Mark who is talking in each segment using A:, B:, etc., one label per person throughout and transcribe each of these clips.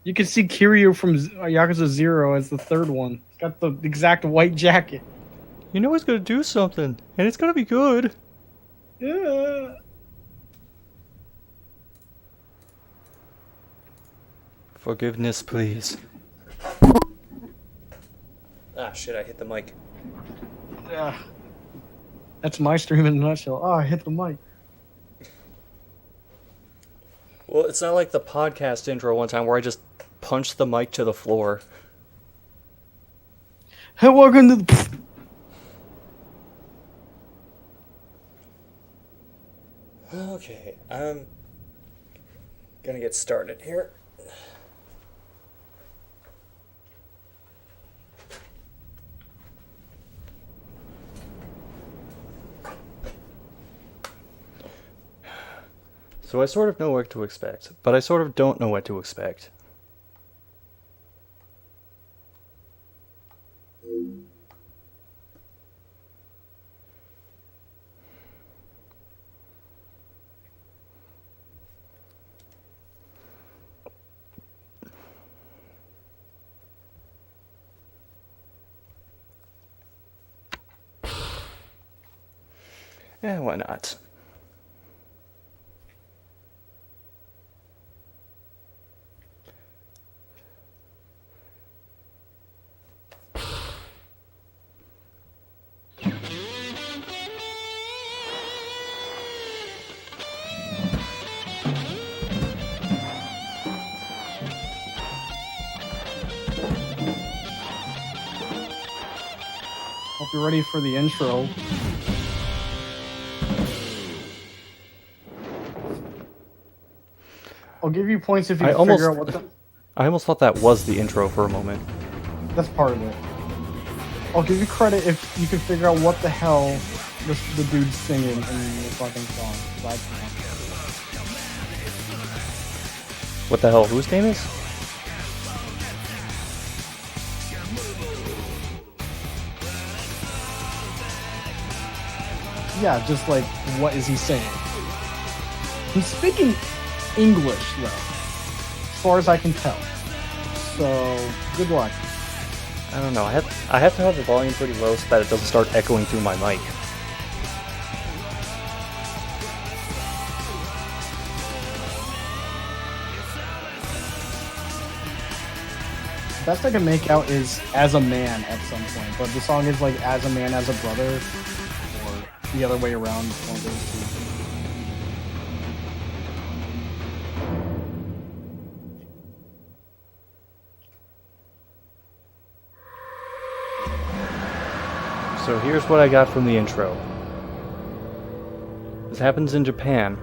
A: You can see Kiryu from Yakuza 0 as the third one. He's got the exact white jacket.
B: You know he's gonna do something, and it's gonna be good.
A: Yeah.
B: Forgiveness, please. Ah, shit, I hit the mic.
A: Yeah. That's my stream in a nutshell. Oh, I hit the mic.
B: Well, it's not like the podcast intro one time where I just punched the mic to the floor.
A: Hey, welcome to the...
B: Okay, I'm gonna get started here. So I sort of know what to expect, but I sort of don't know what to expect. Yeah, why not?
A: Hope you're ready for the intro. I'll give you points if you can figure out what the...
B: I almost thought that was the intro for a moment.
A: That's part of it. I'll give you credit if you can figure out what the hell the dude's singing in the fucking song. I can't.
B: What the hell, whose name is?
A: Yeah, just like, what is he saying? He's speaking English, though, as far as I can tell. So, good luck.
B: I don't know, I have to have the volume pretty low so that it doesn't start echoing through my mic.
A: Best I can make out is "As a Man" at some point, but the song is like "As a Man, as a Brother," or the other way around. One of those two.
B: So here's what I got from the intro. This happens in Japan.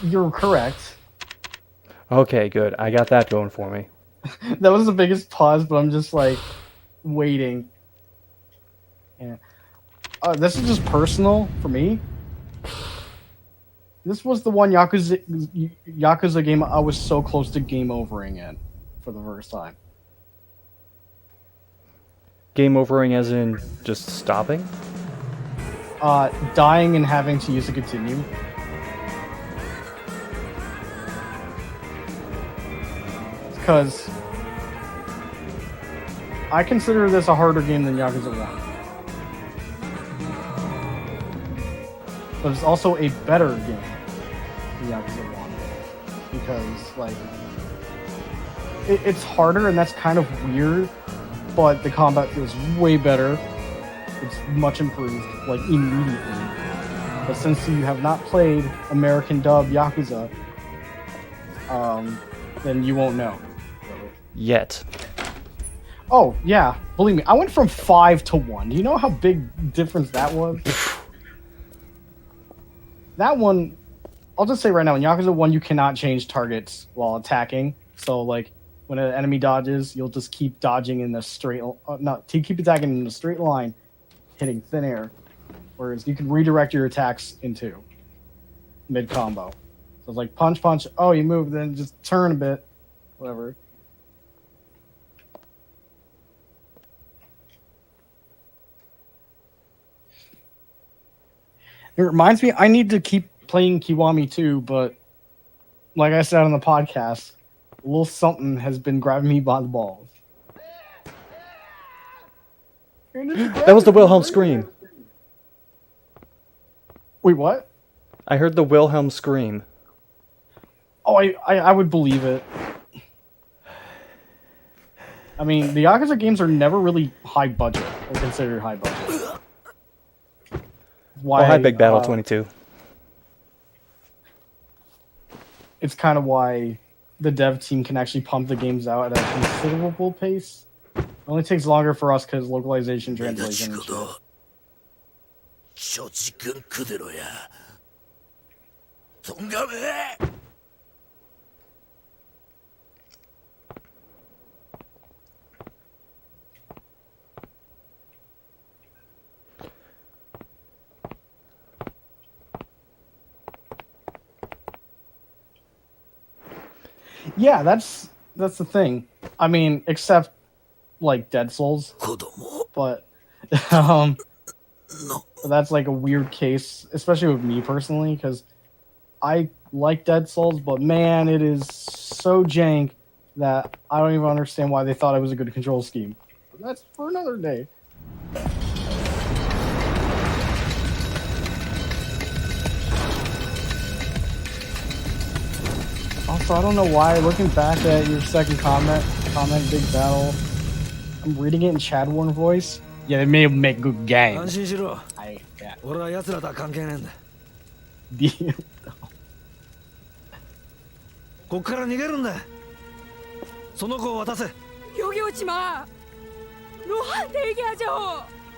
A: You're correct.
B: Okay, good. I got that going for me.
A: That was the biggest pause, but I'm just like waiting. Yeah. This is just personal for me. This was the one Yakuza game I was so close to game overing in for the first time.
B: Game overing as in just stopping?
A: Dying and having to use a continue. Because I consider this a harder game than Yakuza 1. But it's also a better game than Yakuza 1. Because, like, it's harder and that's kind of weird, but the combat feels way better. It's much improved, like, immediately. But since you have not played American dub Yakuza, then you won't know.
B: Yet.
A: Oh, yeah. Believe me, I went from 5 to 1. Do you know how big difference that was? That one, I'll just say right now, in Yakuza 1, you cannot change targets while attacking. So, like, when an enemy dodges, you'll just keep dodging in a straight... keep attacking in a straight line, hitting thin air. Whereas you can redirect your attacks into mid-combo. So it's like punch, punch, oh, you move, then just turn a bit. Whatever. It reminds me, I need to keep playing Kiwami too, but like I said on the podcast, a little something has been grabbing me by the balls.
B: That was the Wilhelm scream.
A: Wait, what?
B: I heard the Wilhelm scream.
A: Oh, I would believe it. I mean, the Yakuza games are never really high budget, or considered high budget. Why,
B: hi, Big Battle 22.
A: It's kind of why the dev team can actually pump the games out at a considerable pace. It only takes longer for us because localization, translation, and shit. Yeah, that's the thing. I mean, except like Dead Souls, but that's like a weird case, especially with me personally, because I like Dead Souls, but man, it is so jank that I don't even understand why they thought it was a good control scheme. But that's for another day. Also, I don't know why, looking back at your second comment, Big Battle, I'm reading it in Chadwarn voice. Yeah, they may make good games. Yeah.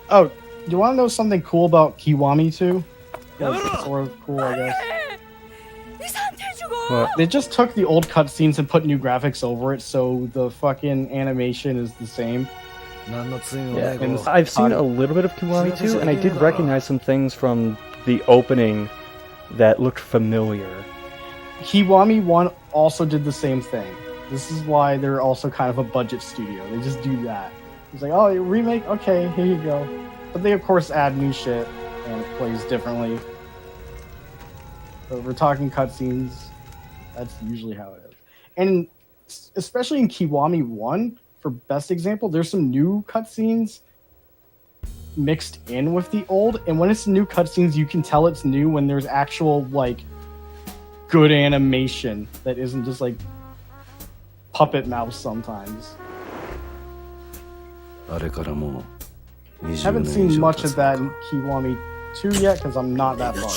A: Oh, you want to know something cool about Kiwami 2? Like, sort of cool, I guess.
B: What?
A: They just took the old cutscenes and put new graphics over it, so the fucking animation is the same.
B: Yeah, and I've seen a little bit of Kiwami 2, and I did recognize some things from the opening that looked familiar.
A: Kiwami 1 also did the same thing. This is why they're also kind of a budget studio. They just do that. It's like, oh, remake? Okay, here you go. But they, of course, add new shit, and it plays differently. But if we're talking cutscenes, that's usually how it is. And especially in Kiwami 1, for best example, there's some new cutscenes mixed in with the old. And when it's new cutscenes, you can tell it's new when there's actual, like, good animation that isn't just, like, puppet mouse sometimes. I haven't seen much of that in Kiwami 2 yet, because I'm not that far.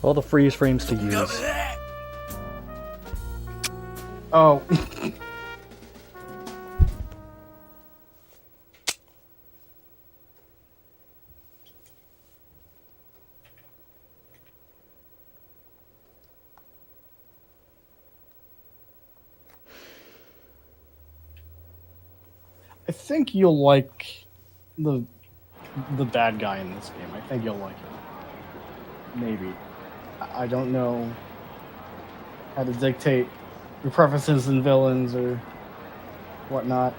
B: All the freeze frames to use.
A: Oh. I think you'll like the bad guy in this game. I think you'll like him. Maybe. I don't know how to dictate your preferences in villains or whatnot.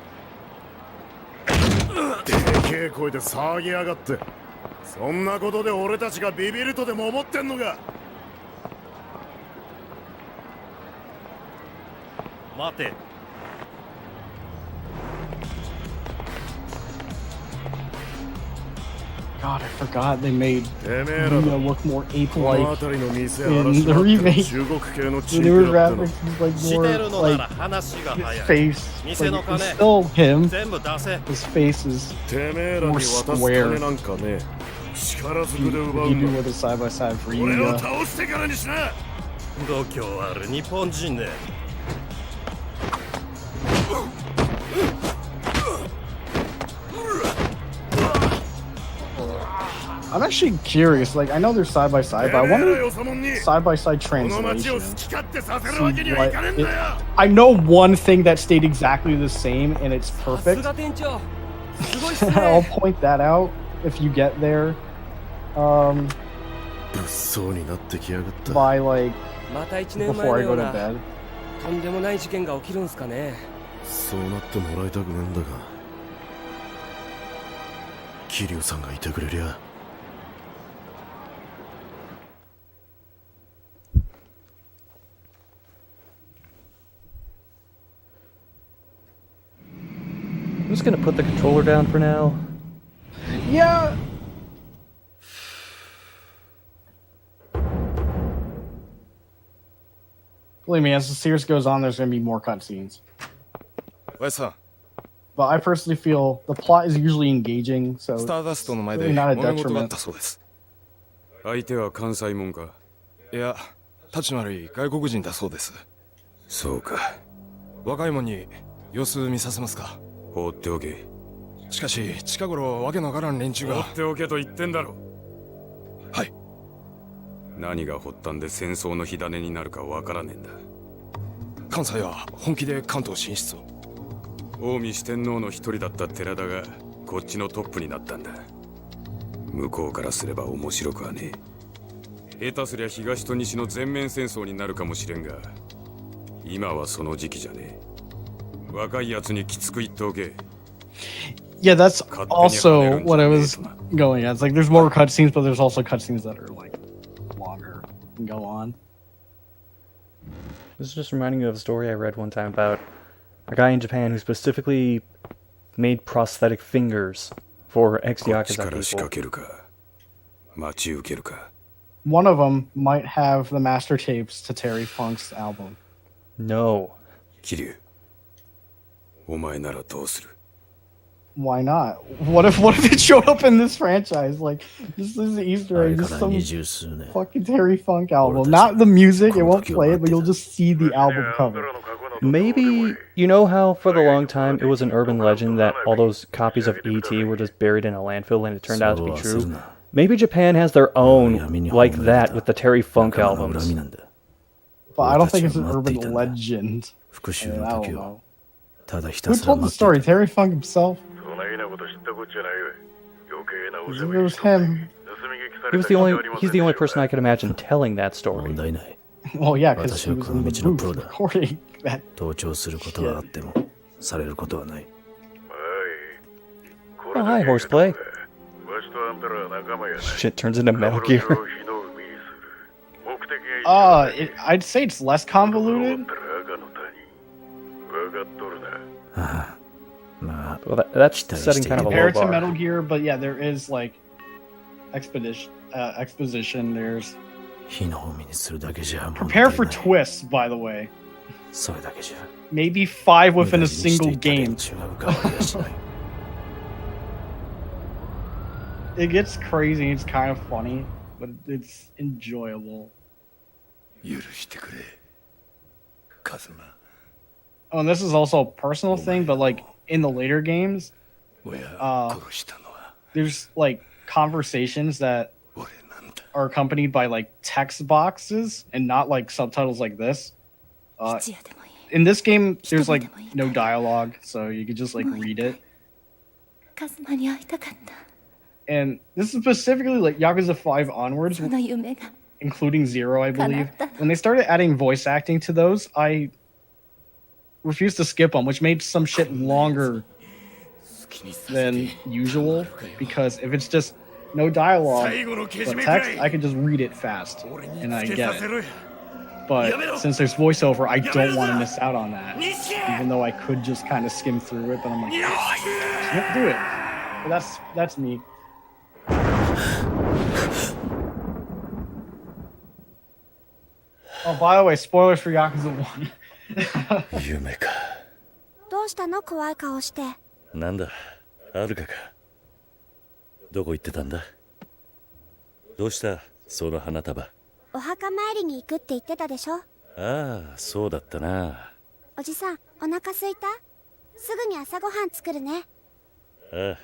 C: でけえ声で騒ぎやがって。そんなことで俺たちがビビるとでも思ってんのか。待て。
A: God, I forgot they made Luna look more ape-like in the remake. The newer graphics is like more like his face. Like, it's still him. His face is more square. He do with a side-by-side for you. I'm actually curious. Like, I know they're side by side, but I wonder side by side translation. I know one thing that stayed exactly the same, and it's perfect. I'll point that out if you get there. By like before I go to bed.
C: 桐生さんがいてくれりゃ。
B: I'm just gonna put the controller down for now.
A: Yeah. Believe me, as the series goes on, there's gonna be more cutscenes. But I personally feel the plot is usually engaging, so it's really not a detriment.
D: 相手は関西もんか。いや、立ちの悪い外国人だそうです。そうか。若いもんに様子見させますか。放っておけ。しかし近頃わけのわからん連中が。放っておけと言ってんだろ。はい。何が発端で戦争の火種になるかわからねえんだ。関西は本気で関東進出を。近江四天王の一人だった寺田がこっちのトップになったんだ。向こうからすれば面白くはねえ。下手すりゃ東と西の全面戦争になるかもしれんが、今はその時期じゃねえ。若いやつにきつく言っておけ。
A: Yeah, that's also what I was going at. It's like there's more cutscenes, but there's also cutscenes that are like longer and go on.
B: This is just reminding me of a story I read one time about a guy in Japan who specifically made prosthetic fingers for ex-Yakuza people.
A: One of them might have the master tapes to Terry Funk's album.
B: No.
D: Kiryu, お前ならどうする?
A: Why not? What if it showed up in this franchise? Like, this is an Easter egg. This is some fucking Terry Funk album. Not the music, it won't play it, but you'll just see the album cover.
B: Maybe, you know how for the long time it was an urban legend that all those copies of E.T. were just buried in a landfill and it turned out to be true? Maybe Japan has their own like that with the Terry Funk albums.
A: But I don't think it's an urban legend. I don't know. Who told the story? Terry Funk himself? It was him.
B: He's the only person I could imagine telling that story.
A: Well, yeah, because he was in the booth recording that.
B: Oh, hi, Horseplay. Shit turns into Metal Gear.
A: I'd say it's less convoluted.
B: Well, that's setting kind of a low
A: compared to
B: bar.
A: Metal Gear, but yeah, there is like exposition. There's prepare for twists, by the way. Maybe 5 within a single game. It gets crazy. It's kind of funny, but it's enjoyable. Oh, and this is also a personal thing, but like in the later games, there's like conversations that are accompanied by like text boxes and not like subtitles like this. In this game, there's like no dialogue, so you could just like read it. And this is specifically like Yakuza 5 onwards, including 0, I believe. When they started adding voice acting to those, I refused to skip them, which made some shit longer than usual, because if it's just no dialogue but text, I can just read it fast and I get it. But since there's voiceover, I don't want to miss out on that, even though I could just kind of skim through it. But I'm like, no, I can't do it. But that's me. Oh, by the way, spoilers for Yakuza 1.
E: 夢か。どうしたの怖い顔して。なんだ、はるかか。どこ行ってたんだ。どうしたその花束。お墓参りに行くって言ってたでしょ。ああ、そうだったな。おじさん、お腹空いた？すぐに朝ごはん作るね。ああ。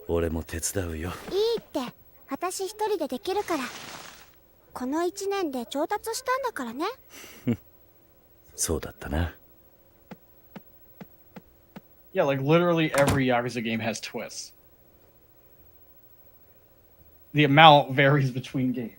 E: 俺も手伝うよ。いいって、私一人でできるから。この1年で上達したんだからね。そうだったな。
A: Yeah, like literally every Yakuza game has twists. The amount varies between games.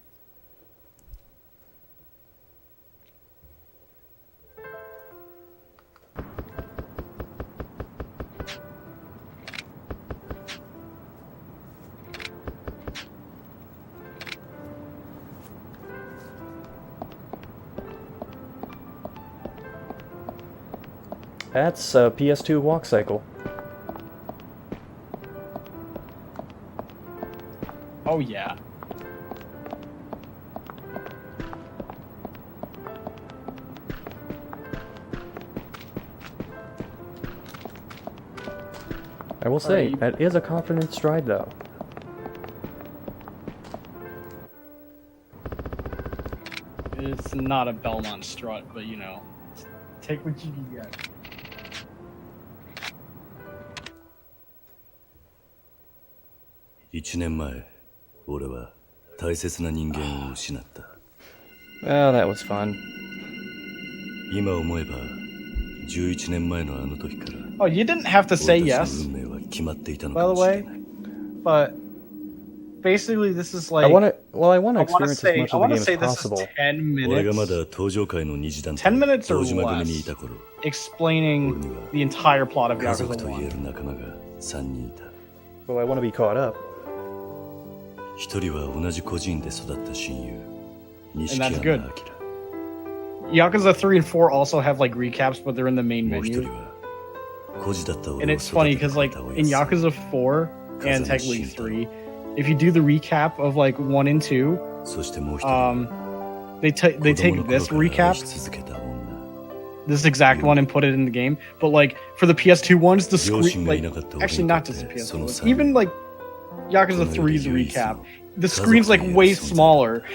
B: That's a PS2 walk cycle.
A: Oh yeah.
B: I will say, that is a confident stride, though.
A: It's not a Belmont strut, but you know, take what you can get.
E: 1年前、俺は大切な人間を失った。
B: Well, that was fun.
E: 今思えば、11年前のあの時から。
A: Oh, you didn't have to say yes, by the way, but basically this is like...
B: I want to experience as much of the game as possible.
A: 10 minutes, 10 minutes or less, explaining the entire plot of Yakuza 1.
B: Well, I want to be caught up.
E: 一人は同じ孤児院で育った親友、
A: And that's good. Yakuza 3 and 4 also have like recaps, but they're in the main menu. And it's funny because like in Yakuza 4 and technically 3, if you do the recap of like 1 and 2, they take this recap, this exact one, and put it in the game. But like for the PS2 ones, the screen, like actually not just the PS2 ones, even like Yakuza 3's recap, the screen's like way smaller.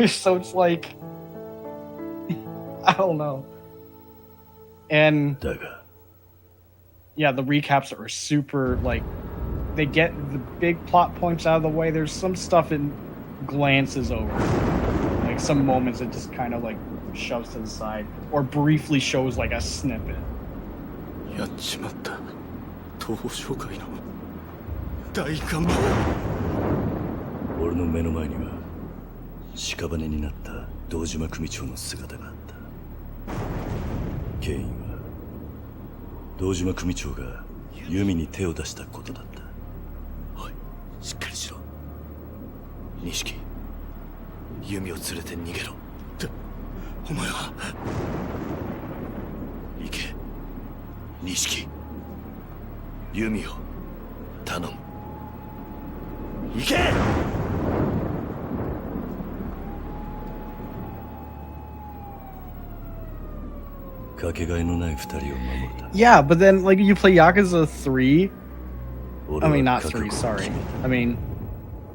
A: So it's like, I don't know. And yeah, the recaps are super, like, they get the big plot points out of the way. There's some stuff it glances over, like some moments it just kind of like shoves to the side or briefly shows like a snippet.
C: やっちまった。東方商会の大看板。
E: 俺の目の前には屍になった堂島組長の姿があった。原因は堂島組長が弓に手を出したことだった。おい、しっかりしろ。錦、弓を連れて逃げろ。お前は行け。錦、弓を頼む。行け。
A: Yeah, but then like you play Yakuza 3. I mean, not 3, sorry. I mean,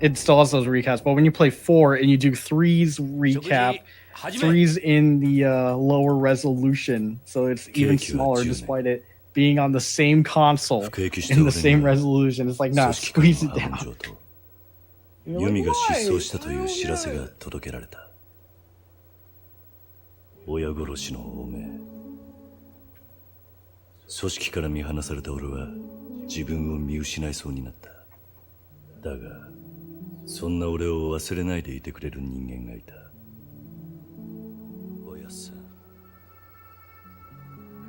A: it still has those recaps, but when you play 4 and you do 3's recap, 3's in the lower resolution, so it's even smaller despite it being on the same console in the same resolution. It's like, nah, squeeze it down.
E: 弓が失踪したという知らせが届けられた。親殺しの汚名。組織から見放された俺は自分を見失いそうになった。だが、そんな俺を忘れないでいてくれる人間がいた。おやっさん。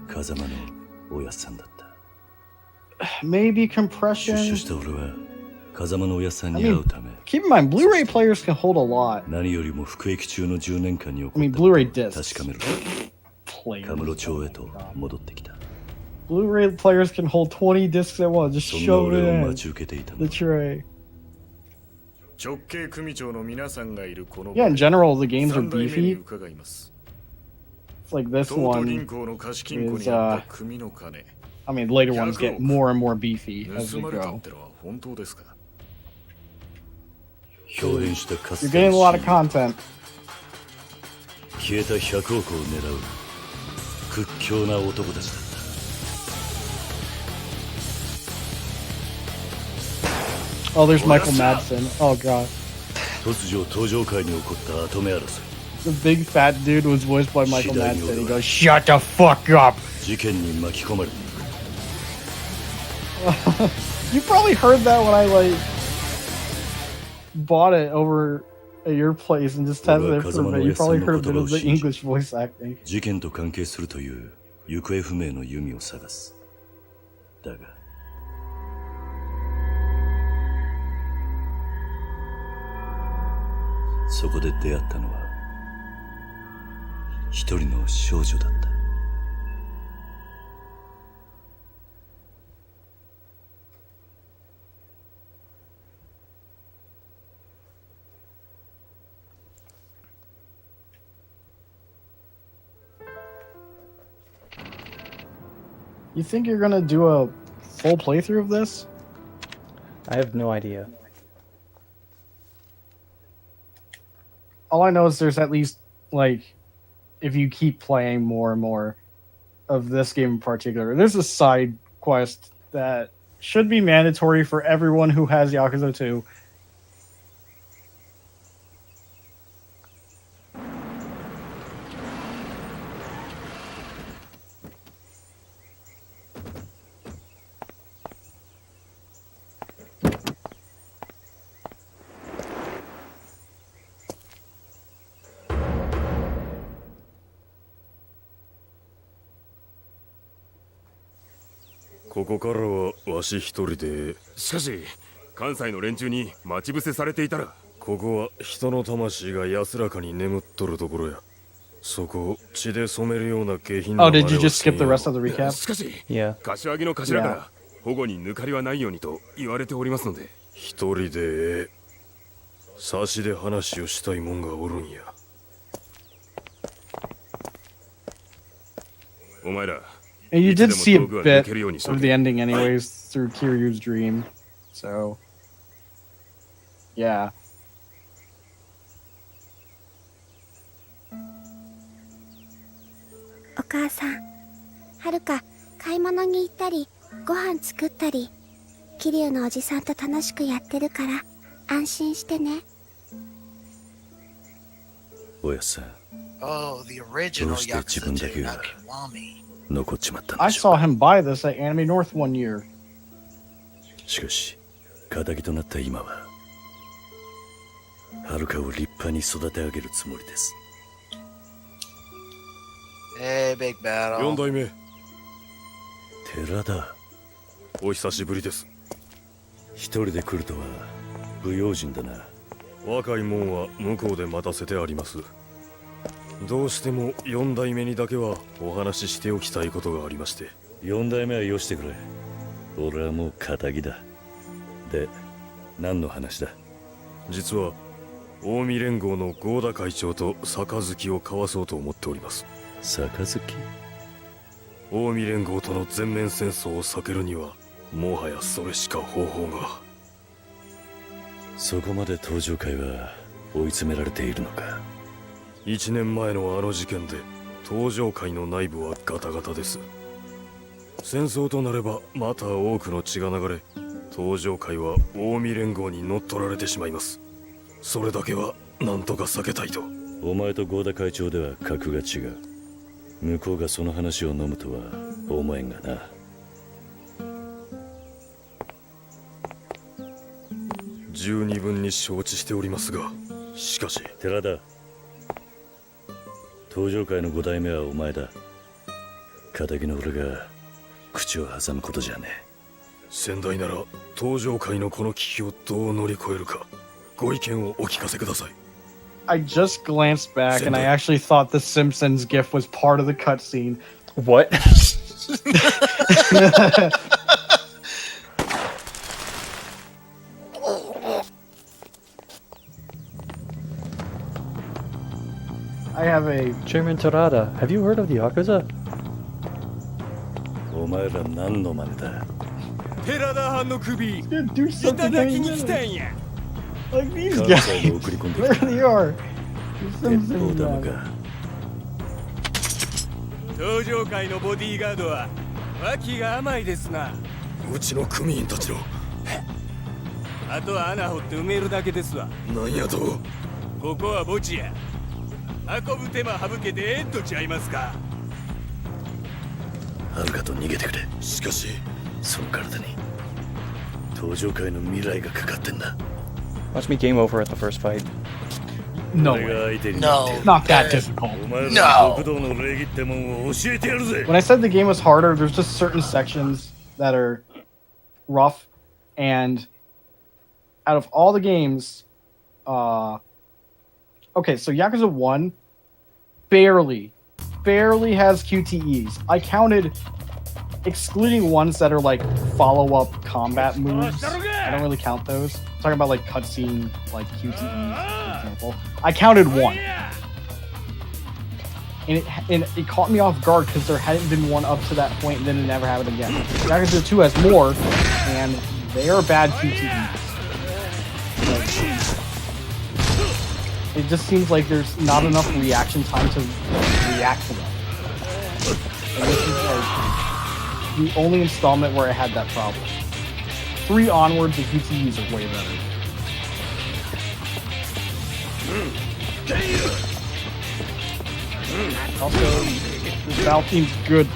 E: 風間のおやっさんだった。
A: Maybe compression.
E: 出所した俺は風間のおやっさんに会うため。
A: Keep in mind, Blu-ray players can hold a lot.
E: 何よりも服役中の10年間に起こった
A: Blu-ray discs.
E: 確かめる。カムロ町へと戻ってきた。
A: Blu-ray players can hold 20 discs at once. Just shove it in the tray. Yeah, in general, the games are beefy. It's like this one is, I mean, later ones get more and more beefy as we go. You're getting a lot of content.
E: 消えた100億を狙う屈強な男たちだった。
A: Oh, there's Michael Madsen. Oh god.
E: 突如登場界に起こった跡目争い。
A: The big fat dude was voiced by Michael Madsen. He goes, "Shut the fuck up."
E: 事件に巻き込まれていく。
A: You probably heard that when I like bought it over at your place and just tested it for a bit. You probably heard a bit of the English voice acting.
E: 事件と関係するという行方不明の弓を探す。だが。そこで出会ったのは一人の少女だった。
A: You think you're gonna do a full playthrough of this?
B: I have no idea.
A: All I know is there's at least, like, if you keep playing more and more of this game in particular, there's a side quest that should be mandatory for everyone who has Yakuza 2.
D: ここからはわし一人で。しかし関西の連中に待ち伏せされていたら。ここは人の魂が安らかに眠っとるところや。そこを血で染めるような下品な。
A: Oh, did you just skip the rest of the recap?
D: しかし
B: Yeah.
D: 柏木の頭から保護に抜かりはないようにと言われておりますので。一人で差しで話をしたいもんがおるんや。お前ら。
A: And you did see a bit of the ending anyways through Kiryu's dream. So, yeah.
F: お母さん、はるか買い物に行ったり、ご飯作ったり、桐生のおじさんと楽しくやってるから安心してね。
E: おやさん、
G: Oh, the
E: ど
G: original
E: うして自
G: Yakuza
E: 分だ
G: 2
E: けが
G: Nakiwami.
E: 残っちまったん
A: I
E: でしょう
A: saw him buy this at Anime North one year.
E: しかし仇となった今ははるかを立派に育て上げるつもりです。
G: Hey, big battle.
D: 4代目
E: 寺田、
D: お久しぶりです。
E: 一人で来るとは不用心だな。
D: 若いもんは向こうで待たせてあります。どうしても4代目にだけはお話ししておきたいことがありまして。
E: 4代目はよしてくれ。俺はもう仇だ。で、何の話だ？
D: 実は近江連合の合田会長と杯を交わそうと思っております。
E: 杯？
D: 近江連合との全面戦争を避けるにはもはやそれしか方法が。
E: そこまで登場会は追い詰められているのか。
D: 1年前のあの事件で登場会の内部はガタガタです。戦争となればまた多くの血が流れ、登場会は近江連合に乗っ取られてしまいます。それだけは何とか避けたいと。
E: お前と合田会長では格が違う。向こうがその話を飲むとは思えんがな。
D: 十二分に承知しておりますが、しかし。
E: 寺田、登場会の5代目はお前だ。仇の俺が口を挟むことじゃねえ。
D: 先代なら登場会のこの危機をどう乗り越えるか、ご意見をお聞かせください。
A: I just glanced back and I actually thought the Simpsons gif was part of the cutscene.
B: What?
A: I have a
B: Chairman Terada, have you heard of the Yakuza?
E: お前ら何の真似だ。
D: 寺田藩の首
A: dude, do
D: いた
A: something
D: だ
A: that
D: き
A: he
D: に来た
A: did.
D: んや。
A: Like these
E: 関
A: guys.
E: 西が送り込んで
A: There
E: きた
A: they are. The
E: 鉄砲
A: Simpsons
E: 玉
A: guys.
E: か。
D: 登場会のボディーガードは脇が甘いですな。うちの組員たちの。あとは穴掘って埋めるだけですわ。なんやと。ここは墓地や。運ぶ手間省けてええとちゃいますか。
E: はるかと逃げてくれ。
D: しかし
E: その体に登場界の未来がかかってんだ。
B: Watch me game over at the first fight.
A: No
E: 俺
A: way.
E: が相手に
G: No.
E: なって
A: Not that difficult.
E: お前ら
G: No.
E: の極道の礼儀ってもんを教えてやるぜ。
A: When I said the game was harder, there's just certain sections that are rough, and out of all the games, okay, so Yakuza 1 barely has QTEs. I counted, excluding ones that are like follow-up combat moves. I don't really count those. I'm talking about like cutscene, like QTEs, for example. I counted one. and it caught me off guard because there hadn't been one up to that point, and then it never happened again. Yakuza 2 has more, and they are bad QTEs. It just seems like there's not enough reaction time to react to them. And this is like the only installment where I had that problem. 3 onwards, the QTEs are way better. Also, the battle theme's good.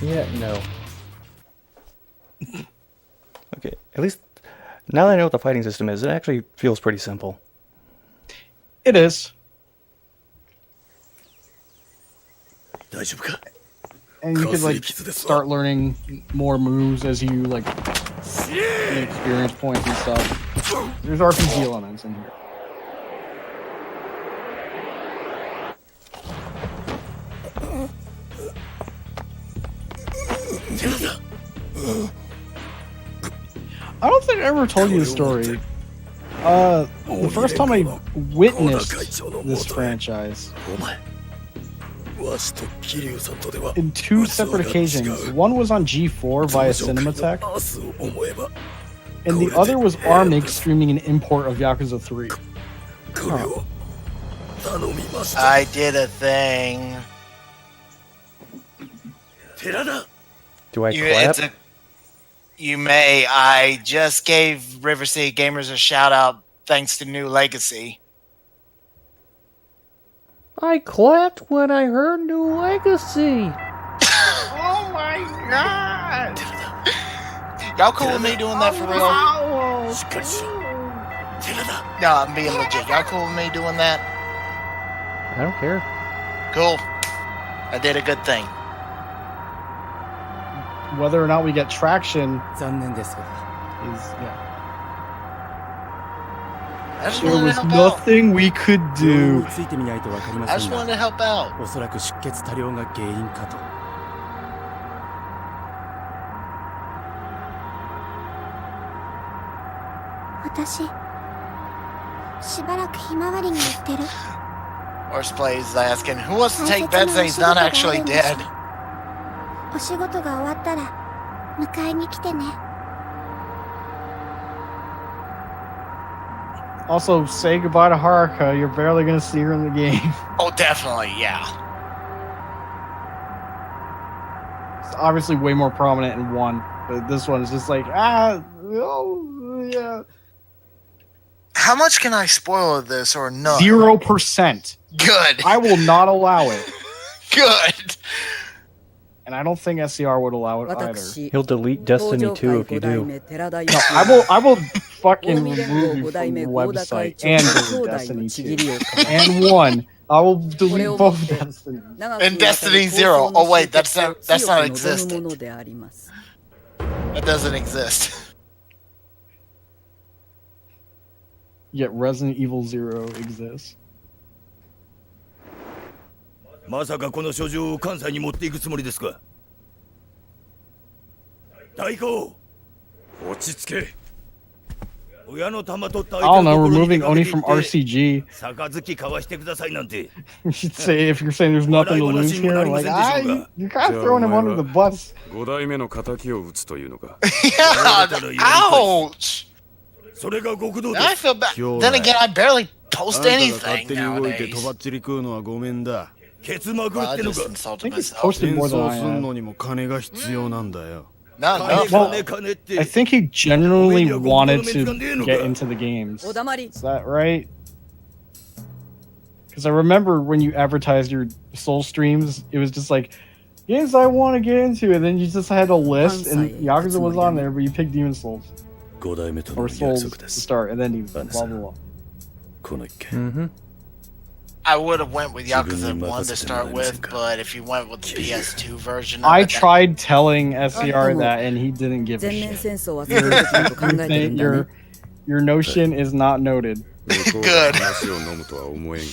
B: Yeah, no. Okay, at least now that I know what the fighting system is, it actually feels pretty simple.
A: It is. And you could like start learning more moves as you like gain experience points and stuff. There's RPG elements in here. I don't think I ever told you the story. The first time I witnessed this franchise in 2 separate occasions. One was on G4 via Cinematech, and the other was Armig streaming an import of Yakuza 3. Huh.
G: I did a thing.
B: Do I clap?
G: You may. I just gave River City Gamers a shout out thanks to New Legacy.
B: I clapped when I heard New Legacy.
G: Oh my god! Y'all cool with me doing that for real? No, I'm being legit. Y'all cool with me doing that?
B: I don't care.
G: Cool. I did a good thing.
A: Whether or not we get traction is
G: I just
A: There
G: wanted to
A: was
G: help out.
A: nothing we could do.
G: I just wanted to help out.
H: おそらく出血多量が原因かと。
F: 私しばらくひまわりに行ってる。
G: Horse plays asking, who wants to take bets that he's not actually dead?
F: お仕事が終わったら迎えに来てね。
A: Also, say goodbye to Haruka. You're barely gonna see her in the game.
G: Oh, definitely, yeah.
A: It's obviously way more prominent in 1, but this one is just like, oh, yeah.
G: How much can I spoil of this or none?
A: 0%.
G: Good.
A: I will not allow it.
G: Good.
A: And I don't think SCR would allow it either.
B: He'll delete Destiny 2 if you do.
A: No, I will fucking remove you from the website and delete Destiny 2. And 1. I will delete both Destiny.
G: And Destiny 0. Oh wait, that's not existent. That doesn't exist.
A: Yet Resident Evil 0 exists.
E: まさかこの書状を関西に持っていくつもりですか？大公、
D: 落ち着け。
E: 親の玉取った
A: I don't know, removing Oni from RCG.
E: 杯交わしてくださいなんて。
A: You should say, if you're saying there's nothing to lose here, like, you're kind of throwing him under the bus.
D: 5代目の敵を撃つというのか。
G: Yeah, ouch!
E: それが極道で
G: I
E: す。
G: feel bad. Then again, I barely
C: あ
G: post
C: んたが勝
G: anything
C: 手に動いてとば
G: nowadays.
C: っちり食うのはごめんだ。
E: ケツまぐ
G: Well,
E: っ
G: I
E: ての
G: just
E: か。
G: insulted
A: I think he's
G: myself.
A: posted
C: 戦
A: more than
C: 争
A: I
C: すん
A: have.
C: のにも金が必要なんだよ。
G: No, no.
E: 金金っ
A: I
E: て。
A: think he genuinely wanted to get into the games.
I: おだまり
A: Is that right? Because I remember when you advertised your Soul streams, it was just like, games I want to get into, and then you just had a list, and Yakuza was on there, but you picked Demon Souls.
E: 5代目と
A: Or
E: の約
A: Souls
E: 束で
A: to
E: す。
A: start, and then you blah blah blah.
E: この一件。
G: I would have went with Yakuza 1 to start with, but if you went with the PS2 version of
A: I
G: it,
A: tried telling SCR that, and he didn't give a
I: 全面
A: shit.
I: 戦争はそれぞれちゃんと考えてるんだね
A: Your notion is not noted.
D: 向こうが話を飲むとは思えんが。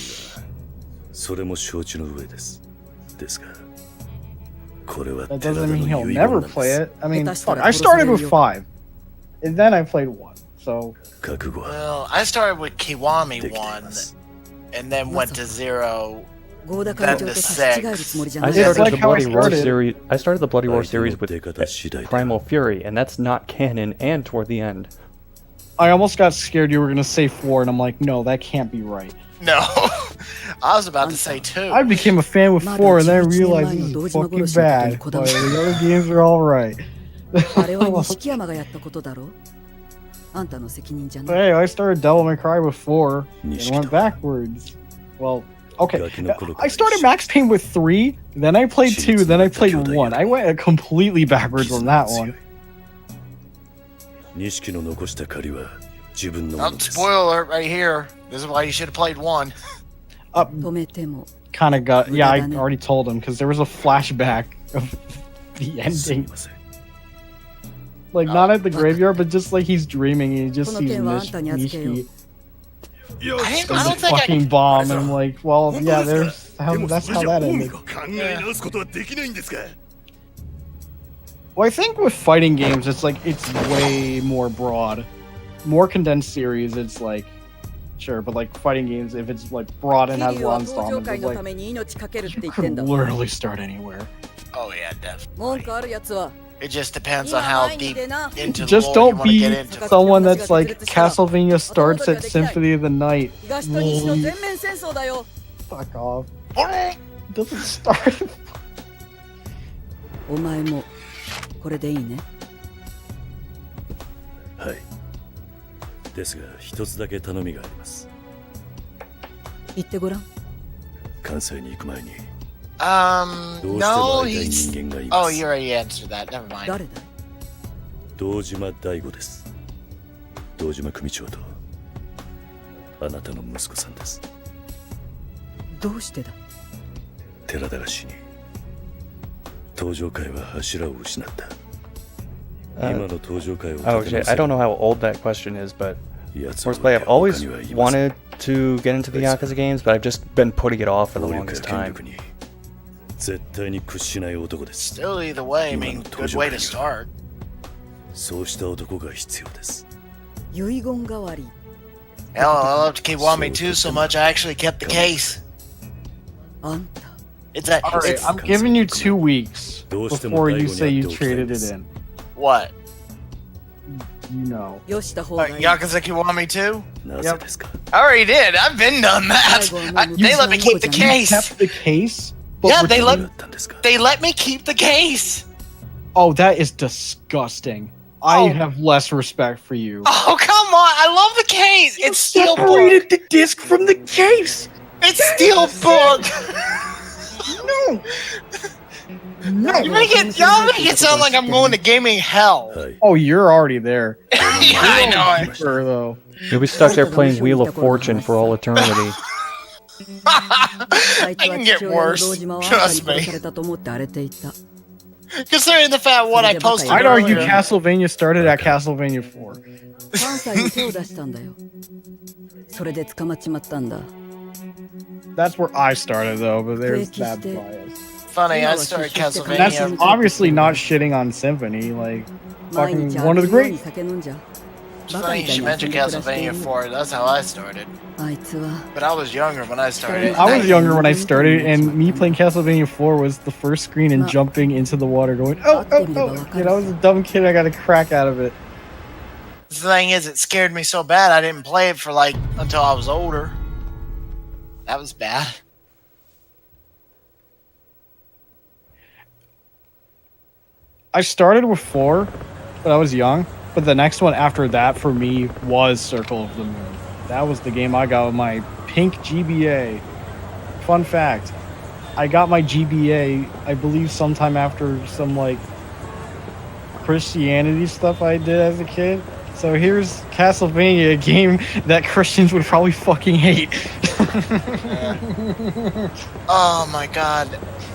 E: それも承知の上です。ですが、これは
A: That
E: 寺田
A: doesn't
E: の
A: mean
E: 遺
A: he'll
E: 言
A: never
E: なんで
A: play
E: す。
A: it. I mean,
I: 下手した
A: fuck,
I: ら
A: I
I: 殺され
A: started
I: る
A: with
I: よ
A: 5, and then I played 1. So
E: 覚悟は
G: well, I started with Kiwami
E: できてい
G: 1,
E: ます。
G: and then went to 0.
I: 合田会長と差し違えるつもりじゃな
B: I
I: い
A: It's
B: started
A: like
B: the
A: how I
B: Bloody Roar
A: started.
B: series. I started the Bloody Roar
E: 相手の
B: series with
E: 出方次第で
B: Primal Fury, and that's not canon. And toward the end,
A: I almost got scared you were gonna say 4, and I'm like, no, that can't be right.
G: No, I was about to say 2.
A: I became a fan with 4, and then I realized this is fucking bad. But the other games are alright.
I: あれは錦山がやったことだろあんたの責任じゃない
A: Hey, I started Devil May Cry with 4 and
E: Nishikito.
A: went backwards. Well, okay.
E: Gakinokuro
A: I started Max Payne with 3, then I played 2, then I played 1. I went completely backwards on that one.
E: 錦の残した借りは自分のもの
G: Oh,
E: です。
G: spoiler alert right here. This is why you should have played 1.
I: 止めても
A: Kind of got. Yeah, I
I: Udadane.
A: already told him because there was a flashback of the
E: すみ
A: ending.
E: ません。
A: Like, not at the graveyard, but just like he's dreaming and he just
I: この
A: sees
I: 件はあんたに預けよう
A: Nishiki
G: I
A: with
G: don't
A: the
G: think I.
A: fucking bomb, and I'm like, well, yeah, there's how,
C: でも
A: that's
C: それ
A: how
C: じゃ
A: that
C: 近江
A: ended.
C: が考え直すことはできないんですか？
A: Well, I think with fighting games, it's like it's way more broad, more condensed series. It's like, sure, but like fighting games, if it's like broad and
I: 桐
A: has
I: 生は
A: long
I: 登場
A: installments,
I: 会
A: it's
I: のた
A: like
I: めに命かけるって
A: you
I: 言ってん
A: could
I: だ
A: literally start anywhere.
G: Oh yeah, definitely.
I: 文句あるやつは
G: It just depends on how deep into the
A: Just
G: lore you
A: don't
G: want to get
A: be
G: into.
A: someone that's like Castlevania starts at Symphony of the Night.
I: 東と西の全面戦争だよ
A: Fuck off. It doesn't start.
I: お前もこれでいいね
E: はい。ですが一つだけ頼みがあります。
I: 言ってごらん
E: 関西に行く前に
G: No,
E: どうしても会いたい
G: he's.
E: 人間がいま
G: Oh,
E: す。
G: you already answered that. Never mind.
I: 誰だい
E: 堂島大吾です。堂島組長とあなたの息子さんです。
I: どうしてだ
E: 寺田が死に登場会は柱を失った。今の登場会を
B: oh
E: 立て
B: shit, I don't know how old that question is, but
E: やつを
B: Horseplay, I've always
E: 他にはいません。
B: wanted to get into the Yakuza games, but I've just been putting it off for the
E: 暴力や
B: longest
E: 権
B: time.
E: 力に絶対に屈しない男です。
G: Still, either way, I mean, good way to start.
E: そうした男が必要です。
I: 遺言代わり
G: Hell, I loved Kiwami 2 so much, I actually kept the case.
I: あんた
G: It's that.
A: Alright,
G: It's,
A: I'm giving you 2 weeks
E: どうしても
A: before
E: 大
A: you
E: 悟に
A: say
E: 会
A: you
E: っておきたい
A: traded
E: で
A: it
E: す。
A: in.
G: what?
A: You know.
I: よした方がいい
G: Yakuza Kiwami 2?
E: なぜですか？
G: I already did. I've been done that. They let me keep the
A: You
G: case.
A: kept the case? But
G: Yeah,
A: we're-
G: they
E: どうだ
G: let
E: ったんですか？
G: they let me keep the case.
A: Oh, that is disgusting. I
G: Oh.
A: have less respect for you.
G: Oh come on! I love the case. It's steel book.
A: Separated the disc from the case.
G: It's steel book.
A: No. No.
G: Y'all make it sound like I'm going to gaming hell.
E: はい。
A: Oh, you're already there.
G: Yeah, I know it.
A: Sure, though.
B: You'll be stuck there playing Wheel of Fortune for all eternity.
I: あいつは
G: I can get
I: 父親の
G: worse.
I: 堂島をあんたに
G: Trust me.
I: 殺されたと思って荒れていた
G: Considering the fact what I posted
A: I'd argue
G: earlier.
A: Castlevania started at Castlevania 4.
I: 関西に手を出したんだよ。それで捕まっちまったんだ。
A: That's where I started though, but there's that bias.
G: Funny, I started
A: And that's
G: Castlevania.
A: obviously not shitting on Symphony, like fucking one of the great.
G: It's funny you should mention Castlevania 4. That's how I started. But I was younger when I started.
A: I was younger when I started, and me playing Castlevania 4 was the first screen and jumping into the water going, oh, oh, oh. You know, I was a dumb kid, I got a crack out of it.
G: The thing is, it scared me so bad I didn't play it for like until I was older. That was bad.
A: I started with 4, but I was young. But the next one after that for me was Circle of the Moon. That was the game I got with my pink GBA. Fun fact, I got my GBA, I believe sometime after some like Christianity stuff I did as a kid. So here's Castlevania, a game that Christians would probably fucking hate.
G: Oh my god.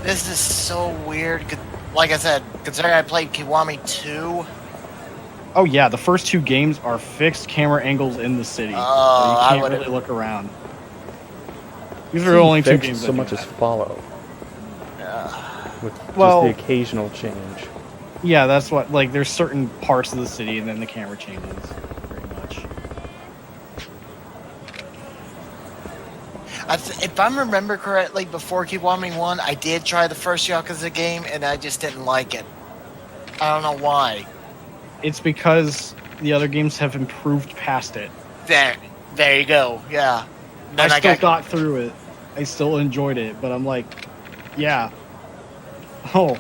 G: This is so weird. Like I said, considering I played Kiwami 2.
A: Oh yeah, the first 2 games are fixed camera angles in the city.
G: Oh,
A: so you can't really look around. These are the only 2 games.
B: So much as follow. With just the occasional change.
A: Yeah, that's what, like, there's certain parts of the city and then the camera changes, pretty much.
G: If I remember correctly, before Kiwami 1, I did try the first Yakuza game, and I just didn't like it. I don't know why.
A: It's because the other games have improved past it.
G: There you go, yeah. Then
A: I still got through it. I still enjoyed it, but I'm like, yeah. Oh.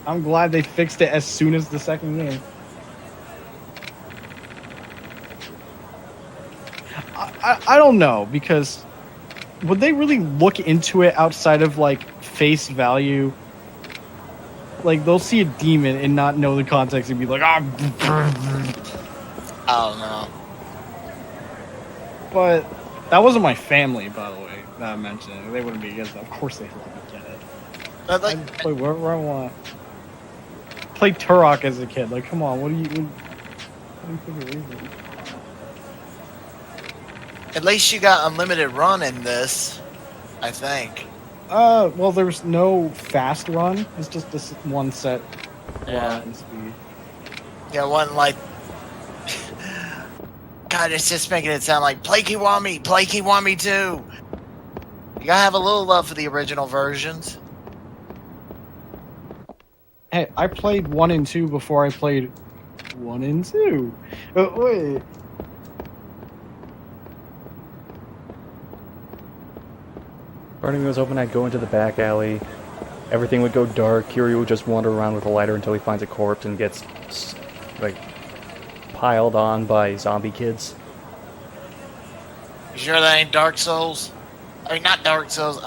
A: I'm glad they fixed it as soon as the second game. I don't know, because would they really look into it outside of like face value? Like they'll see a demon and not know the context and be like, ah.
G: I don't know.
A: But that wasn't my family, by the way. That I mentioned it. They wouldn't be against it. Of course they let me get it.
G: But like,
A: I'd play wherever I want. Played Turok as a kid. Like, come on, what do you think it is?
G: at least you got unlimited run in this, I think.
A: Well, there's no fast run. It's just this one set run speed.
G: Yeah, one like. God, it's just making it sound like play Kiwami 2. You gotta have a little love for the original versions.
A: Hey, I played 1 and 2 before I played 1 and 2. Wait.
B: Burning was open, I'd go into the back alley. Everything would go dark. Kiryu would just wander around with a lighter until he finds a corpse and gets, like, piled on by zombie kids.
G: You sure that ain't Dark Souls? I mean, not Dark Souls,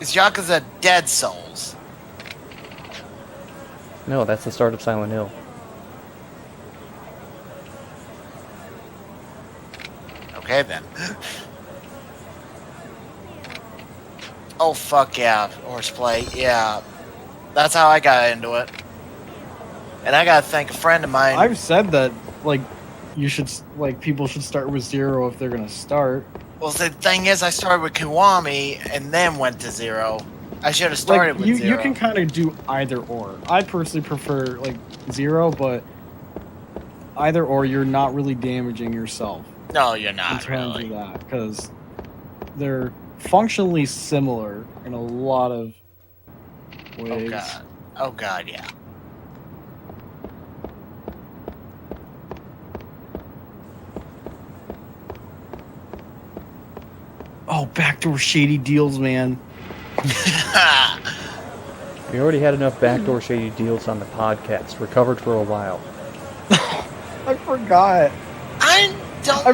G: it's Yakuza Dead Souls.
B: No, that's the start of Silent Hill.
G: Okay, then. Oh, fuck yeah, horseplay, yeah. That's how I got into it. And I gotta thank a friend of mine.
A: I've said that, like, you should, like, people should start with 0 if they're gonna start.
G: Well, the thing is, I started with Kiwami and then went to 0. I should have started with 0.
A: You can kind of do either or. I personally prefer, like, 0, but either or, you're not really damaging yourself.
G: No, you're not,
A: in terms
G: really.
A: of that, because they're functionally similar in a lot of ways.
G: Oh god, yeah.
A: Oh, backdoor shady deals, man.
B: We already had enough backdoor shady deals on the podcast. Recovered for a while.
A: I forgot.
G: I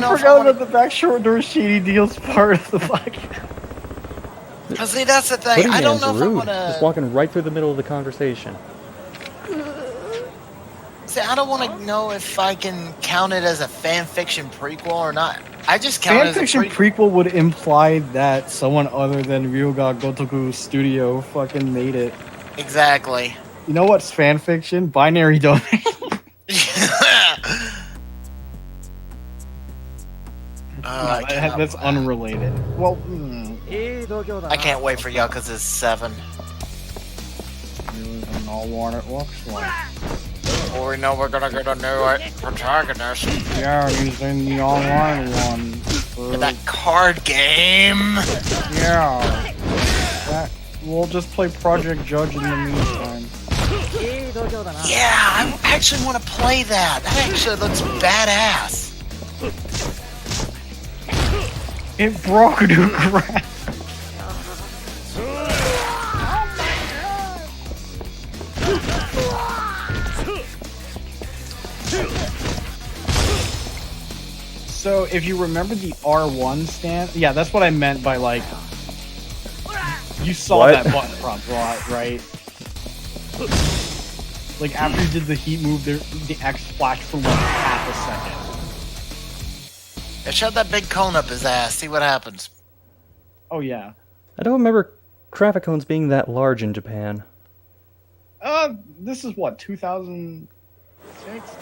A: forgot about the backdoor shady deals part of the podcast.
G: See, that's the thing. I don't know if I want to.
B: Just walking right through the middle of the conversation.
G: See, I don't want to know if I can count it as a fan fiction prequel or not. I just count it as a
A: prequel would imply that someone other than Ryuga Gotoku Studio fucking made it.
G: Exactly.
A: You know what's fan fiction? Binary domain. That's unrelated. Well,
G: I can't wait for Yakuza 7.
A: and all what it looks like.
G: Well, we know we're gonna get a new protagonist.
A: Yeah, he's in the online one. For...
G: that card game.
A: Yeah. We'll just play Project Judge in the meantime.
G: Yeah, I actually want to play that. That actually looks badass.
A: It broke new ground. So if you remember the R1 stand, yeah, that's what I meant by like, you saw
B: What?
A: that button prompt, right? Like after you did the heat move, the X flashed for like half a second.
G: Yeah, shove that big cone up his ass, see what happens.
A: Oh yeah.
B: I don't remember traffic cones being that large in Japan.
A: This is what, 2006?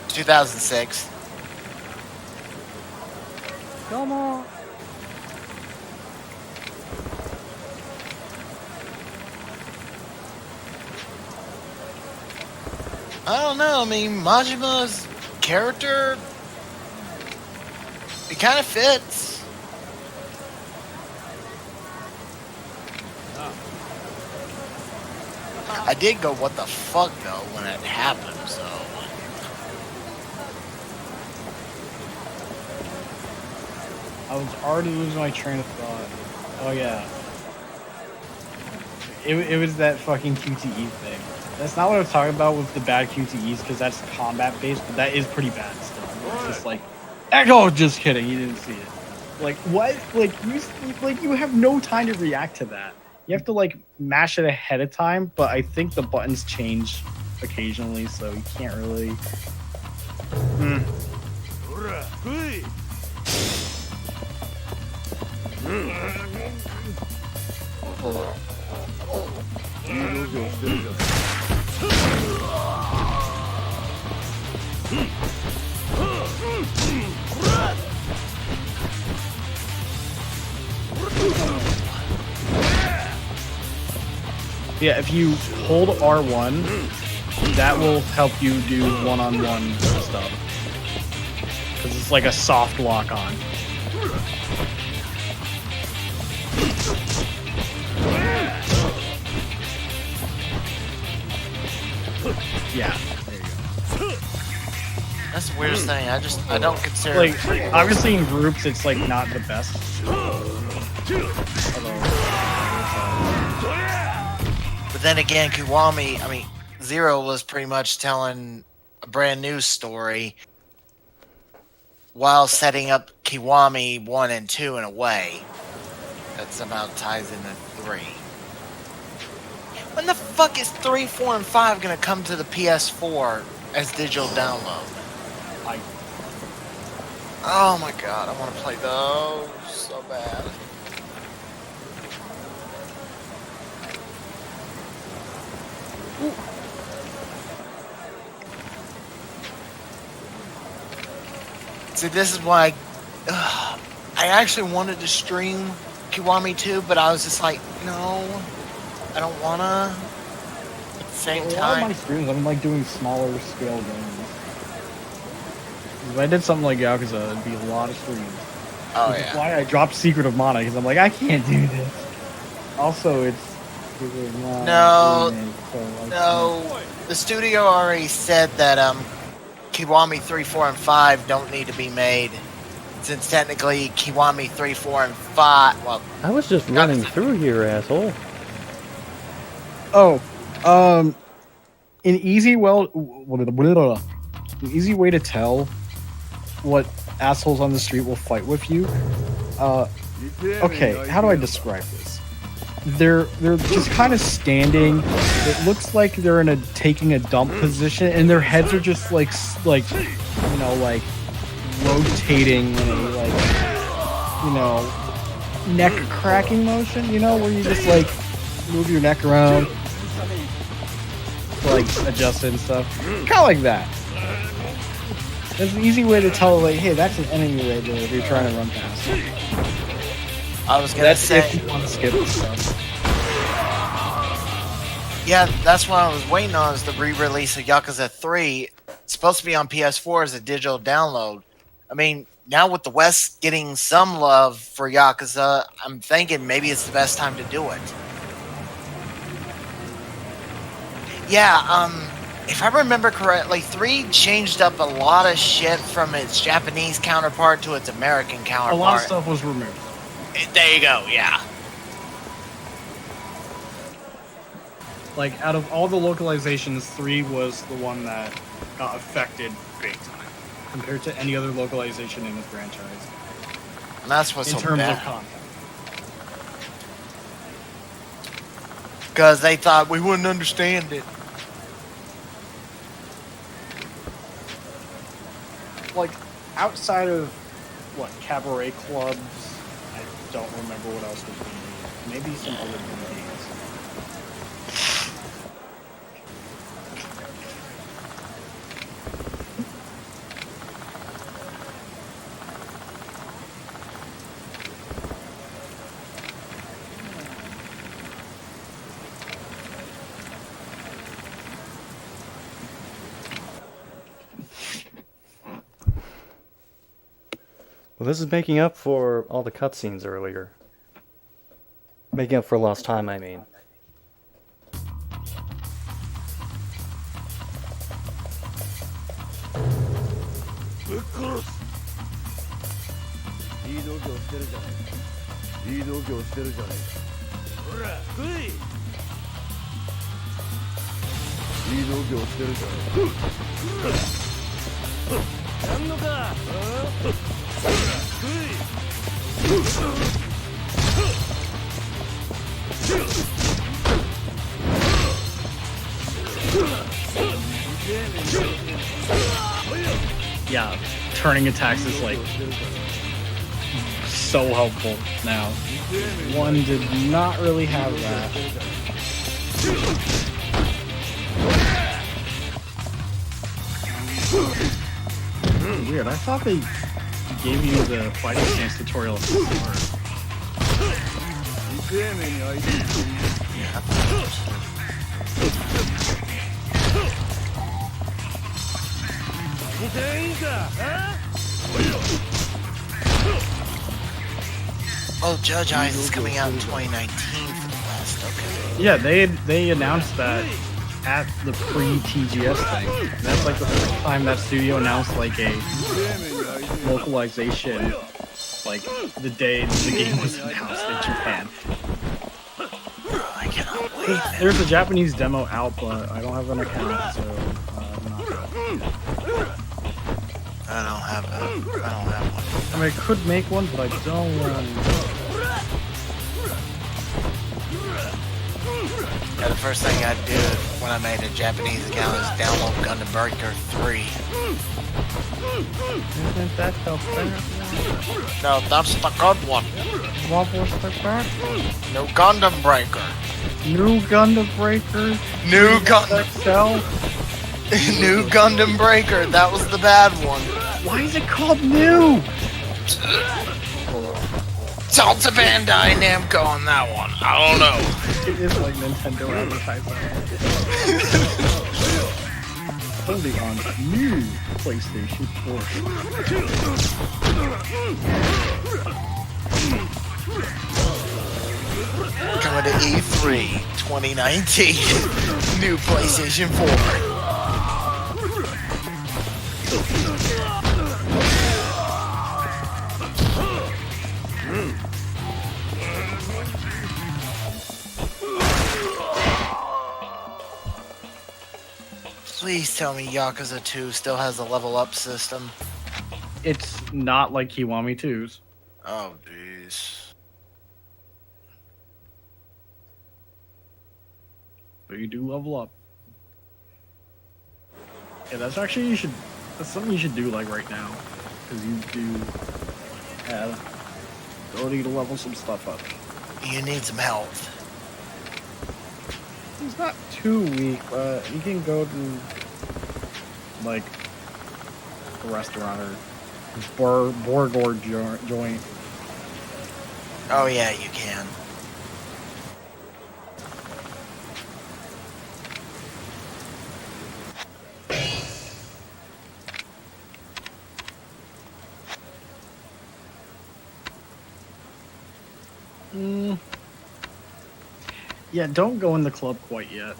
G: 2006.
B: Come on.
G: I don't know, I mean, Majima's character, it kind of fits. I did go, what the fuck, though, when it happened, so...
A: I was already losing my train of thought. Oh yeah. It was that fucking QTE thing. That's not what I was talking about with the bad QTEs, because that's combat based, but that is pretty bad still. It's just like, oh, just kidding, you didn't see it. Like what? Like you have no time to react to that. You have to like mash it ahead of time, but I think the buttons change occasionally, so you can't really. Yeah, if you hold R1, that will help you do one-on-one stuff. Because it's like a soft lock-on. Yeah, there you go.
G: That's the weirdest thing, I don't consider...
A: Like, obviously in groups it's like not the best.
G: But then again, Kiwami, I mean, Zero was pretty much telling a brand new story while setting up Kiwami 1 and 2 in a way that somehow ties into 3. When the fuck is 3, 4, and 5 gonna come to the PS4 as digital download? Oh my god, I want to play those so bad. Ooh. See, this is why I actually wanted to stream Kiwami 2, but I was just like, no, I don't wanna. At the same
A: A lot of
G: time,
A: my streams, I'm like doing smaller scale games. If I did something like Yakuza, it'd be a lot of streams.
G: oh
A: Which is
G: yeah.
A: why I dropped Secret of Mana, because I'm like, I can't do this. Also, it's...
G: No,
A: so I
G: no. The studio already said that Kiwami 3, 4, and 5 don't need to be made, since technically Kiwami 3, 4, and 5. Well,
B: I was just running through here, asshole.
A: Oh, an easy an easy way to tell what assholes on the street will fight with you. Okay, how do I describe this? They're just kind of standing. It looks like they're in taking a dump position, and their heads are just like you know, like rotating in a like, you know, neck cracking motion. You know, where you just like move your neck around. like adjust it and stuff. Kind of like that. That's an easy way to tell, like, hey, that's an enemy right there if you're trying to run past.
G: I was gonna
A: That's
G: say.
A: if you want to skip and stuff.
G: Yeah, that's what I was waiting on, is the re-release of Yakuza 3. It's supposed to be on PS4 as a digital download. I mean, now with the West getting some love for Yakuza, I'm thinking maybe it's the best time to do it. Yeah, if I remember correctly, 3 changed up a lot of shit from its Japanese counterpart to its American counterpart.
A: A lot of stuff was removed.
G: There you go, yeah.
A: Like, out of all the localizations, 3 was the one that got affected big time compared to any other localization in the franchise.
G: And that's what's
A: in
G: so
A: terms
G: bad.
A: of content.
G: Because they thought we wouldn't understand it.
A: Like, outside of, what, cabaret clubs, I don't remember what else was being used. Maybe some other movies.
B: Well, this is making up for all the cutscenes earlier. Making up for lost time, I mean.
A: Yeah, turning attacks is like so helpful now. 1 did not really have that. Weird, I thought they gave you the fighting stance tutorial at the start.
G: Oh, Judge Eyes is coming out in 2019 for the West. Okay.
A: Yeah, they announced that at the pre-TGS thing. That's like the first time that studio announced like a localization, like the day the game was announced in Japan.
G: I cannot wait.
A: There's a Japanese demo out, but I don't have an account, so I'm not sure.
G: I don't have one.
A: I mean, I could make one, but I don't want to.
G: Yeah, the first thing I'd do when I made a Japanese account is download Gundam Breaker 3.
A: Isn't that the bad one?
G: No, that's the good one.
A: What was the bad one?
G: No Gundam Breaker.
A: New Gundam Breaker?
G: New Gundam
A: XL?
G: New Gundam Breaker. That was the bad one.
A: Why is it called new?
G: Tell to Bandai Namco on that one. I don't know.
A: It is like Nintendo advertising. Only on new PlayStation 4.
G: Coming to E3 2019. New PlayStation 4. Please tell me Yakuza 2 still has a level up system.
A: It's not like Kiwami 2's.
G: Oh, jeez.
A: But you do level up. Yeah, that's actually that's something you should do like right now. Because you do have ability to level some stuff up.
G: You need some health.
A: He's not too weak, but he can go to like a restaurant or burger joint.
G: Oh yeah, you can.
A: Yeah, don't go in the club quite yet.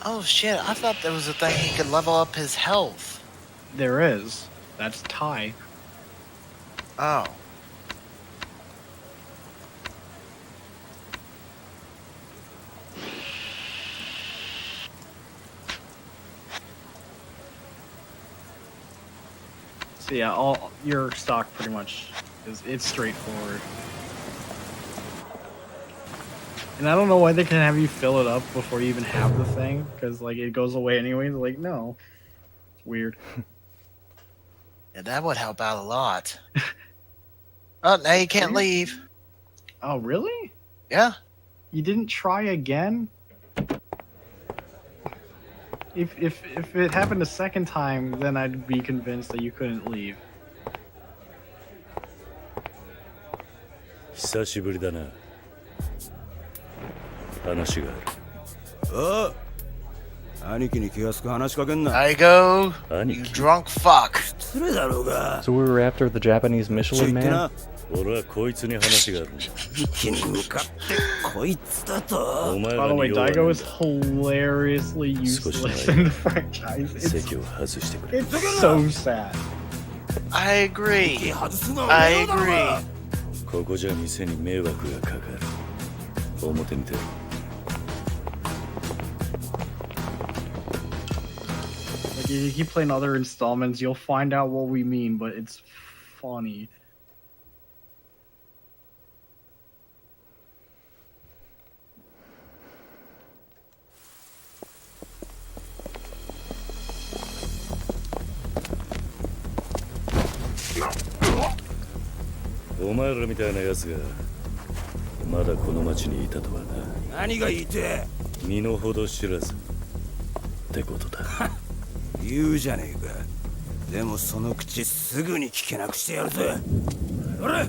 G: Oh shit, I thought there was a thing he could level up his health.
A: There is. That's Thai.
G: Oh.
A: So yeah, all your stock pretty much it's straightforward. And I don't know why they can have you fill it up before you even have the thing, because like it goes away anyways. Like no, it's weird.
G: Yeah, that would help out a lot. Oh, now you can't leave.
A: Oh really?
G: Yeah.
A: You didn't try again? If it happened a second time, then I'd be convinced that you couldn't leave.
E: 久しぶりだな。話がある。
H: おう、兄貴に気安く話しかけんな。
G: I go,
E: 兄
G: you
E: 貴。
G: drunk fuck.
H: 失礼だろうが。
B: So we were after the Japanese Michelin
H: 言って
B: man?
H: な。
E: 俺はこいつに話があるんだ。
H: 兄貴に向かってこいつだと。
E: お前
A: By
E: ら
A: the
E: に
A: way,
E: 用はね
A: Daigo
E: え
A: is
E: んだ。
A: hilariously useless in the franchise. It's,
E: 席を外してくれ。
A: it's so sad.
G: I agree.
H: 外すのは
G: I
H: お前だろうが。
G: agree.
E: ここじゃ店に迷惑がかかる。表見て。
A: Like if you keep playing other installments, you'll find out what we mean, but it's funny.
E: Oh, お前らみたいなやつがまだこの町にいたとはな。
H: 何が言いてえ。
E: 身の程知らずってことだ。
H: 言うじゃねえか。でもその口すぐに聞けなくしてやるぜ。ほれ。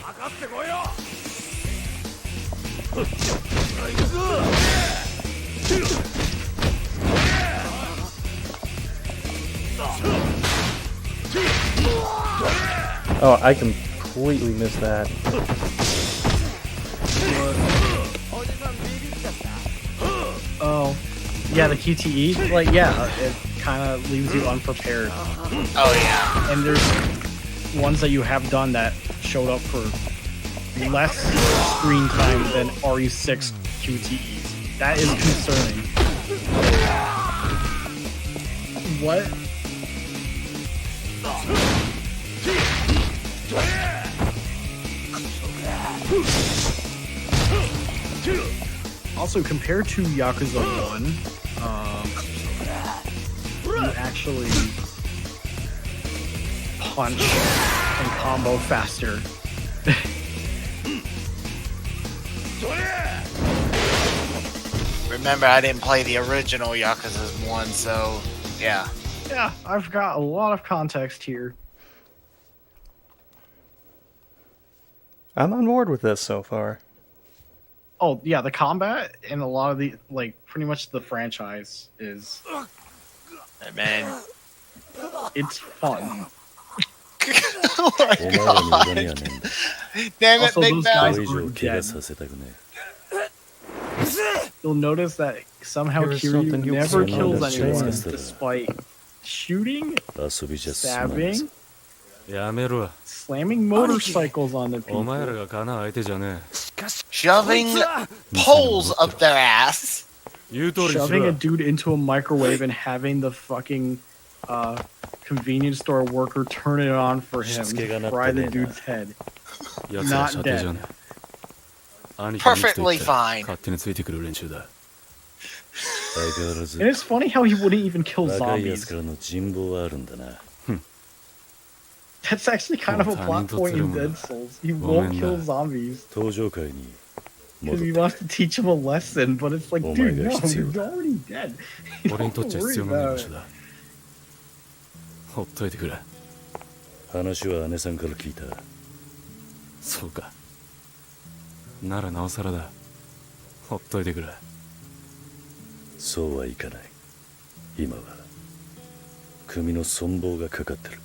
H: かかってこいよ。行くぞ。
B: Oh, I completely missed that.
A: Oh, yeah, the QTE. Like, yeah, it kind of leaves you unprepared.
G: Oh yeah.
A: And there's ones that you have done that showed up for less screen time than RE6 QTEs. That is concerning. What? Also, compared to Yakuza 1, you actually punch and combo faster.
G: Remember, I didn't play the original Yakuza 1, so yeah.
A: Yeah, I've got a lot of context here.
B: I'm on board with this so far.
A: Oh, yeah, the combat and a lot of the, like, pretty much the franchise is...
G: Hey, man.
A: It's fun.
G: Oh my
E: お前らに無駄には
G: god.
E: ねえんだ。
G: Damn it,
A: Also,
G: Big
A: those
G: Mouth.
E: こ
A: guys
E: れ以上
A: aren't
E: 怪我
A: dead.
E: させたくね
A: You'll notice that somehow
B: There is
A: Kiryu
B: something you
A: never
B: can't
A: kills
B: understand.
A: anyone despite shooting,
E: え。遊びじゃ済まねえぞ。
A: stabbing,
D: やめろ。
A: Slamming motorcycles on the
D: お前ら
A: people.
D: がかなう相手じゃね
G: Shoving poles up their ass.
D: え。言う通りにし
A: Shoving a
D: ろ。
A: dude into a microwave and having the fucking convenience store worker turn it on for him to fry the dude's head.
D: 奴ら
A: Not
D: 射程じゃねえ。兄貴に生きと
G: Perfectly
D: いて
G: fine.
D: 勝手についてくる連中だ。
E: 相変わらず
A: And it's funny how he wouldn't even kill
E: 若いやつ
A: zombies.
E: からの人望はあるんだな。
A: That's actually kind of a plot point in Dead Souls. He won't kill zombies
E: 登場界に
A: because
E: 戻
A: he
E: った。
A: wants to teach him a lesson, but it's like,
E: Oh
A: dude,
E: my
A: no,
E: gosh,
A: you're
E: too.
A: already dead. You
D: 俺に
A: don't
D: とっちゃ
A: worry
D: 必要のない
A: about
D: 場
A: it.
D: 所だ。ほっといてくれ。
E: 話は姉さんから聞いた。
D: そうか。ならなおさらだ。ほっといてくれ。
E: そうはいかない。今は組の存亡がかかってる。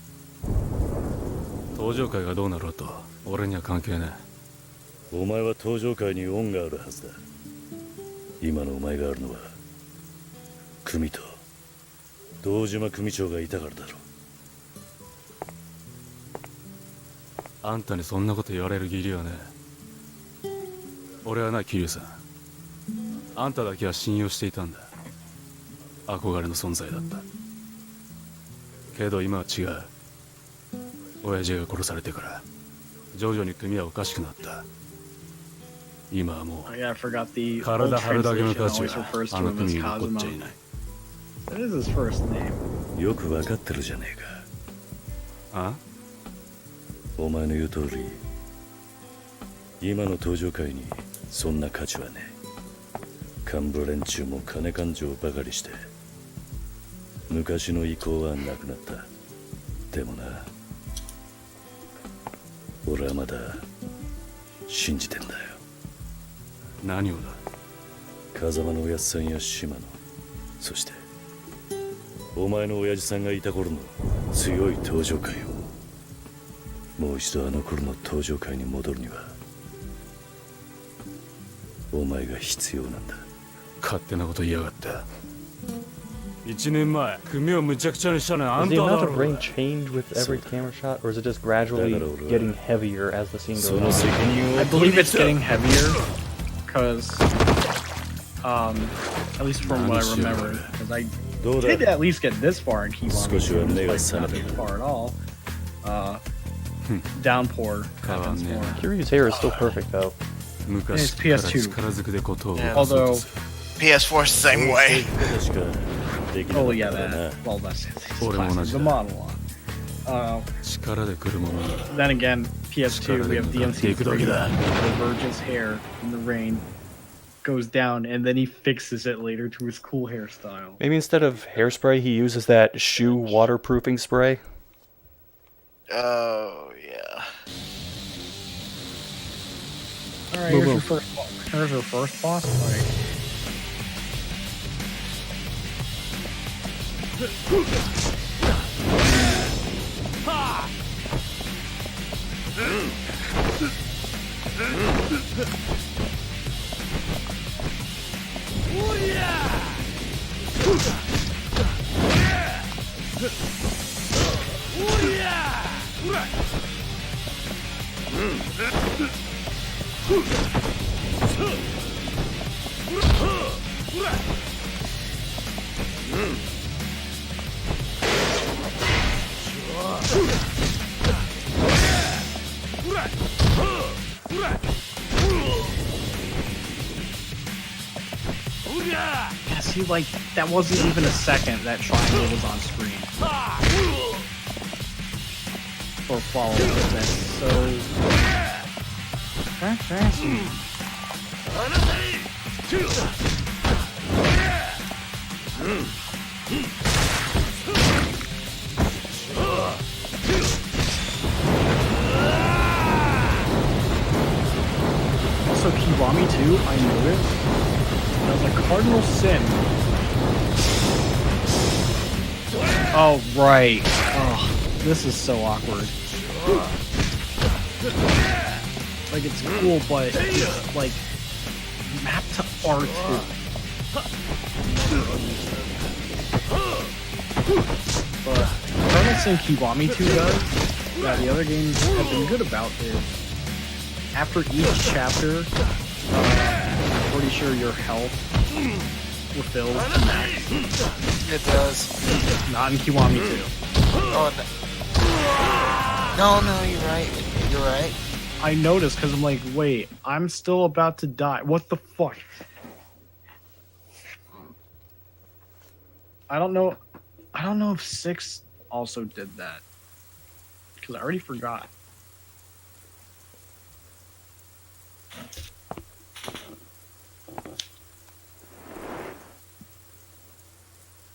D: 登場会がどうなろうと俺には関係ね
E: お前は登場界に恩があるはずだ。今のお前があるのは組と堂島組長がいたからだろう。
D: え。あんたにそんなこと言われる義理はねえ。俺はな、桐生さん。あんただけは信用していたんだ。憧れの存在だった。けど今は違う。親父が殺されてから徐々に組はおかしくなった。今はも
A: Oh, yeah, I forgot the
D: う
A: old
D: 体張るだけの
A: translation
D: 価値
A: always
D: は
A: refers
D: あ
A: to
D: の
A: him
D: 組
A: as
D: に残っちゃい
A: Kazuma.
D: ない。
A: That is his first name.
E: よくわかってるじゃねえか。
D: あ？
E: お前の言う通り今の登場界にそんな価値はねえ。幹部連中も金勘定ばかりして昔の意向はなくなった。でもな、俺はまだ信じてんだよ。
D: 何をだ？
E: 風間のおやっさんや島野、そしてお前の親父さんがいた頃の強い登場界をもう一度あの頃の登場界に戻るにはお前が必要なんだ。
D: 勝手なこと言いやがって。1年前組をむちゃくちゃにしたのはあ
B: Does
D: ん
B: the
D: ただ
B: amount
D: ろ
B: of
D: う
B: rain
D: が。
B: change with every camera shot, or is it just gradually getting heavier as the scene
E: そ
B: goes
E: の
B: on?
E: 責任を
A: I
E: 取り
A: believe
E: に
A: it's
E: 来た。
A: getting heavier because, at least from what I remember, because I
E: どうだ
A: did at least get this far in Kiwami,
E: 少しは目が
A: like
E: 覚
A: not
E: め
A: too
E: たな。
A: far at all. Downpour happens
D: yeah.
A: more.
B: Kiryu's hair is still perfect though.
D: 昔から
A: PS2
D: 力ずくでことを
A: Although,
G: PS4 is the same way.
E: しかできなか
A: oh
E: っ
A: yeah,
E: たからな
A: that. Well, that's it's
D: Or
A: classic, the
D: Monaja.
A: monologue.
D: 力で来るものだ。
A: Then again, PS2, we have DMC3,
D: Digga.
A: the Virgin's hair in the rain goes down, and then he fixes it later to his cool hairstyle.
B: Maybe instead of hairspray, he uses that shoe waterproofing spray.
G: Oh, yeah.
A: Alright, here's your first boss fight. Yeah, see, like, that wasn't even a second that triangle was on screen. For follow-up, that's so... fantastic. Also, Kiwami too, I noticed, that was a cardinal sin. Oh, right. Oh, this is so awkward. Like, it's cool, but it's, like, mapped to R2. But Cardinal Sin Kiwami 2 does Yeah, the other games have been good about is after each chapter, I'm pretty sure your health refills to max.
G: It does.
A: Not in Kiwami 2.
G: Oh, no, you're right. You're right.
A: I noticed because I'm like, wait, I'm still about to die. What the fuck? I don't know if 6 also did that. Because I already forgot.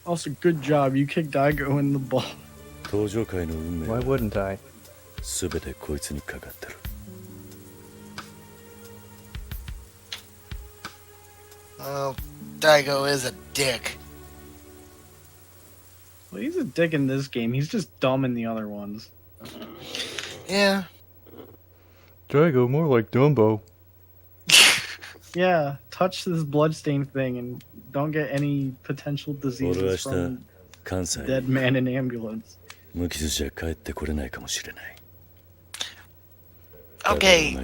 A: Also, good job. You kicked Daigo in the ball.
B: Why wouldn't I?
E: 全てこいつにかかってる。
G: Well, Daigo is a dick.
A: Well, he's a dick in this game. He's just dumb in the other ones.
G: Yeah.
B: Drago, more like Dumbo.
A: Yeah, touch this bloodstained thing and don't get any potential diseases from dead man in ambulance.
E: 無傷じゃ帰ってこれないかもしれない。
G: Okay.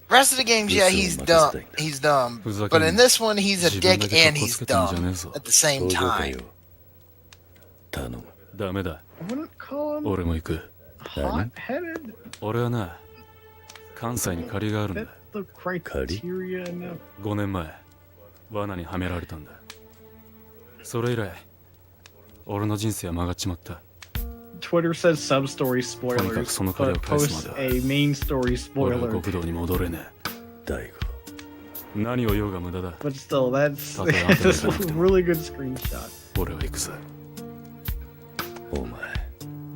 G: Rest of the games, yeah, he's dumb. He's dumb. But in this one, he's a dick and he's dumb at the same time.
D: ダメだ。
A: I wouldn't call him
D: 俺も行く。
A: hot-headed.
D: 俺はな、関西に借りがあるんだ。
A: The criteria enough.
D: 5年前、罠にはめられたんだ。それ以来、俺の人生は曲がっちまった。
A: Twitter says sub-story spoilers, but posts a main story spoiler. But still, that's a really good screenshot.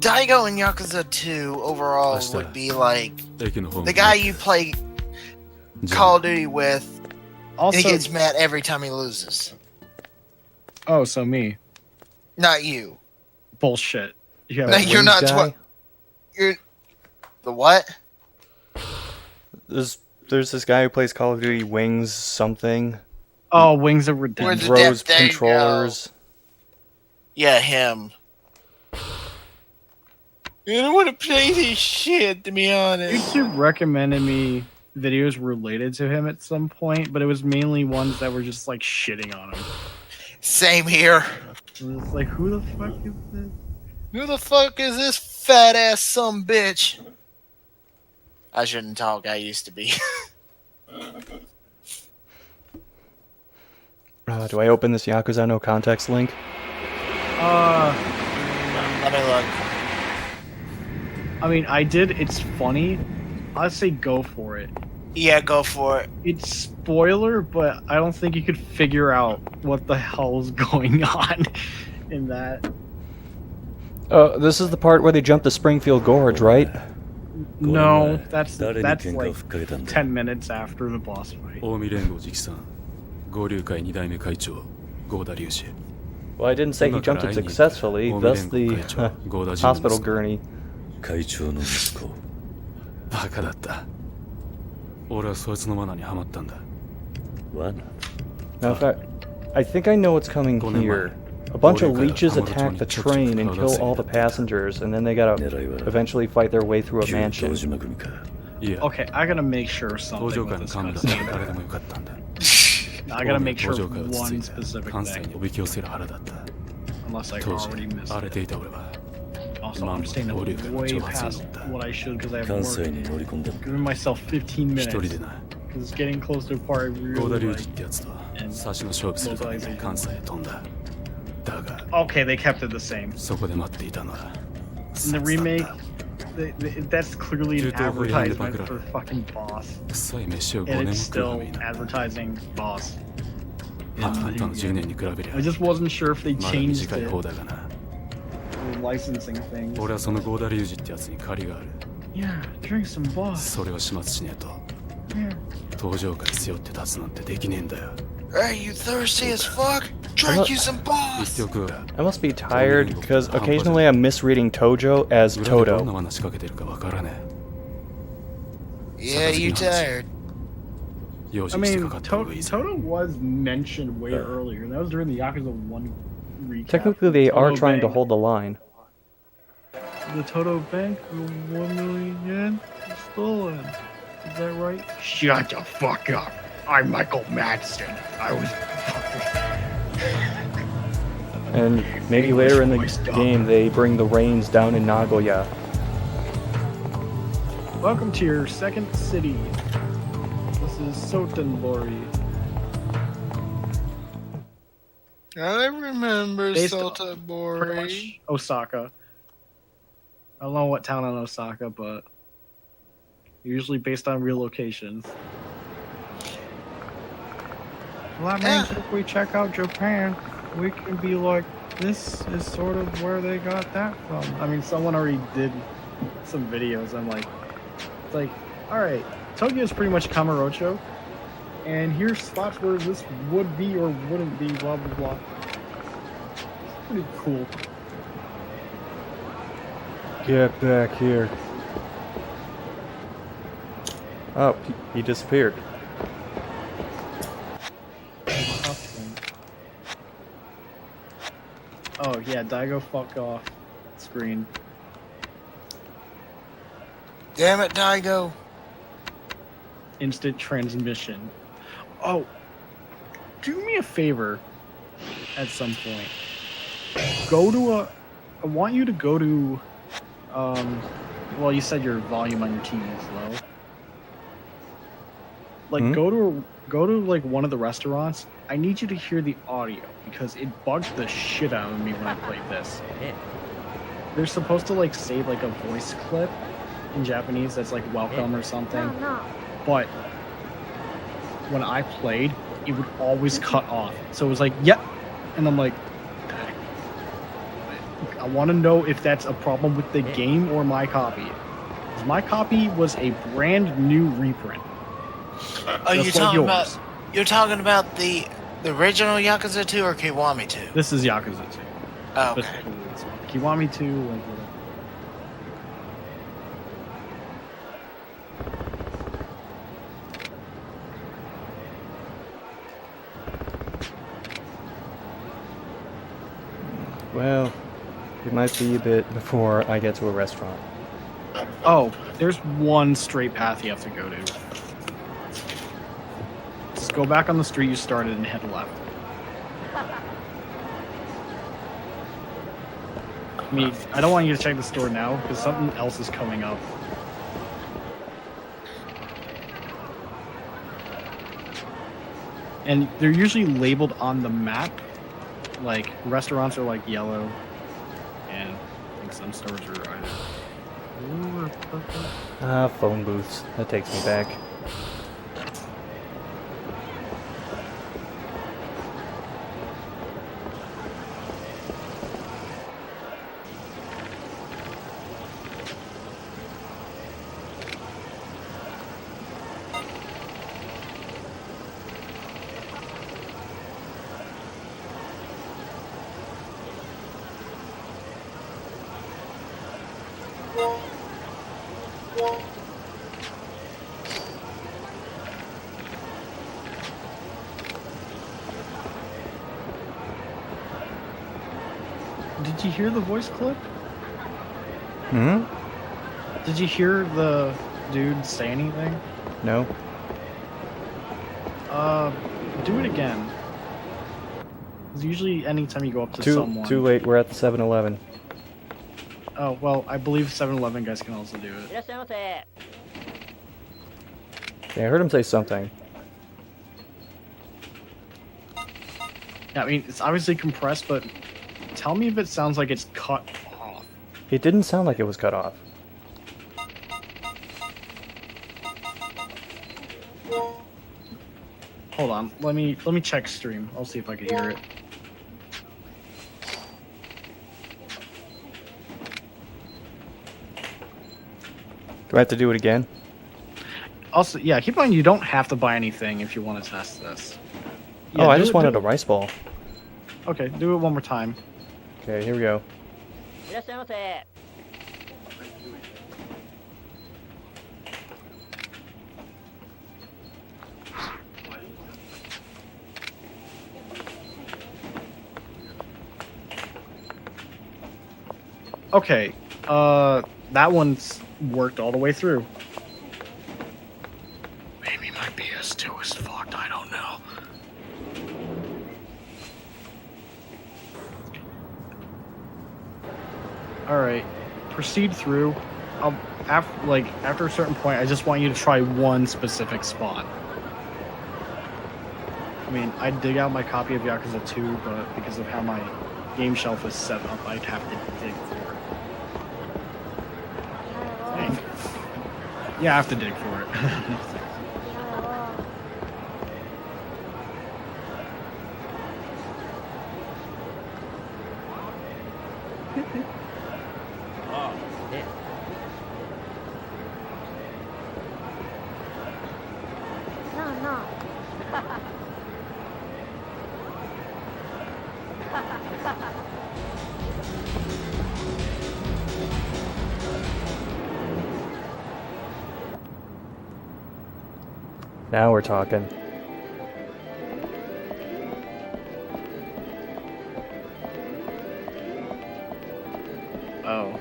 G: Daigo in Yakuza 2 overall would be like the guy you play Call of Duty with,
A: also,
G: and he gets mad every time he loses.
A: Oh, so me.
G: Not you.
A: Bullshit. Yeah,
G: no, you're not. You're the what?
B: There's this guy who plays Call of Duty Wings something.
A: Oh, Wings of Redemption.
B: Throws controllers.
G: Yeah, him. I don't want to play this shit, to be honest.
A: YouTube recommended me videos related to him at some point, but it was mainly ones that were just like shitting on him.
G: Same here.
A: It was like, who the fuck is this?
G: Who the fuck is this fat ass some bitch? I shouldn't talk, I used to be.
B: Do I open this Yakuza no context link?
G: Let me look.
A: I mean, I did. It's funny. I'd say go for it.
G: Yeah, go for it.
A: It's spoiler, but I don't think you could figure out what the hell's going on in that.
B: This is the part where they jump the Springfield Gorge, right?
A: No, that's like 10 minutes after the boss fight.
B: Well, I didn't say he jumped it successfully, thus the hospital gurney.
E: 会長の息子。
D: バカだった。俺はそいつの罠にはまったんだ。
E: 罠?
B: Now, in fact, I think I know what's coming here. A bunch of leeches attack the train and kill all the passengers, and then they gotta eventually fight their way through a mansion.
A: Okay, I gotta make sure something with this cutscene. I gotta make sure of one specific thing. Unless I already missed it. Also, I'm staying way past what I should because I have work. Giving myself 15 minutes. Because it's getting close to a part I really like. And okay, they kept it the same. In the remake, that's clearly an advertisement for fucking boss. And it's still advertising boss. I just wasn't sure if they changed it. Licensing things. Yeah, drink some boss. Yeah.
G: Are you thirsty as fuck? Drink you some boss!
B: I must be tired, because occasionally I'm misreading Tojo as Toto.
G: Yeah, you tired.
A: I mean, Toto was mentioned way earlier. That was during the Yakuza 1 recap.
B: Technically, they are trying to hold the line.
A: The Toto Bank, 1 million yen stolen. Is that right? Shut the fuck up. I'm Michael Madsen. I was.
B: And maybe later in the game, they bring the rains down in Nagoya.
A: Welcome to your second city. This is Sotenbori.
G: I remember
A: Based
G: Sotenbori.
A: Osaka. I don't know what town in Osaka, but usually based on real locations. Well, that means if we check out Japan, we can be like, this is sort of where they got that from. I mean, someone already did some videos. I'm like, it's like, all right, Tokyo is pretty much Kamurocho, and here's spots where this would be or wouldn't be, blah, blah, blah. It's pretty cool.
B: Get back here. Oh, he disappeared.
A: Oh yeah, Daigo fuck off screen.
G: Damn it, Daigo.
A: Instant transmission. Oh, do me a favor at some point. Go to I want you to go to well, you said your volume on your TV is low. Like go to like one of the restaurants. I need you to hear the audio because it bugged the shit out of me when I played this. They're supposed to like say like a voice clip in Japanese that's like welcome or something. But when I played, it would always cut off. So it was like, yep. And I'm like, I want to know if that's a problem with the game or my copy. 'Cause my copy was a brand new reprint.
G: Oh, you're talking about the original Yakuza 2 or Kiwami 2?
A: This is Yakuza 2.
G: Oh, okay.
A: Kiwami 2, like whatever.
B: Well, it might be a bit before I get to a restaurant.
A: Oh, there's one straight path you have to go to. Just go back on the street you started and head left. I mean, I don't want you to check the store now because something else is coming up. And they're usually labeled on the map. Like, restaurants are like yellow, and I think some stores are either blue or purple.
B: Phone booths. That takes me back.
A: Did you hear the voice clip?
B: Hmm?
A: Did you hear the dude say anything?
B: No.
A: Do it again. 'Cause usually anytime you go up to someone... Too
B: late, we're at the 7-Eleven.
A: Oh, well, I believe 7-Eleven guys can also do it.
B: Yeah, I heard him say something.
A: Yeah, I mean, it's obviously compressed, but tell me if it sounds like it's cut off.
B: It didn't sound like it was cut off.
A: Hold on, let me check stream. I'll see if I can hear it.
B: Do I have to do it again?
A: Also, yeah, keep in mind you don't have to buy anything if you want to test this. Yeah,
B: I just wanted a rice ball.
A: Okay, do it one more time.
B: Okay, here we go.
A: Okay, That one's worked all the way through.
G: Maybe my PS2 is fucked. I don't know.
A: All right, proceed through. After a certain point, I just want you to try one specific spot. I mean, I'd dig out my copy of Yakuza 2, but because of how my game shelf is set up, I'd have to dig for it. Dang. Yeah, I have to dig for it.
B: Now we're talking.
A: Oh.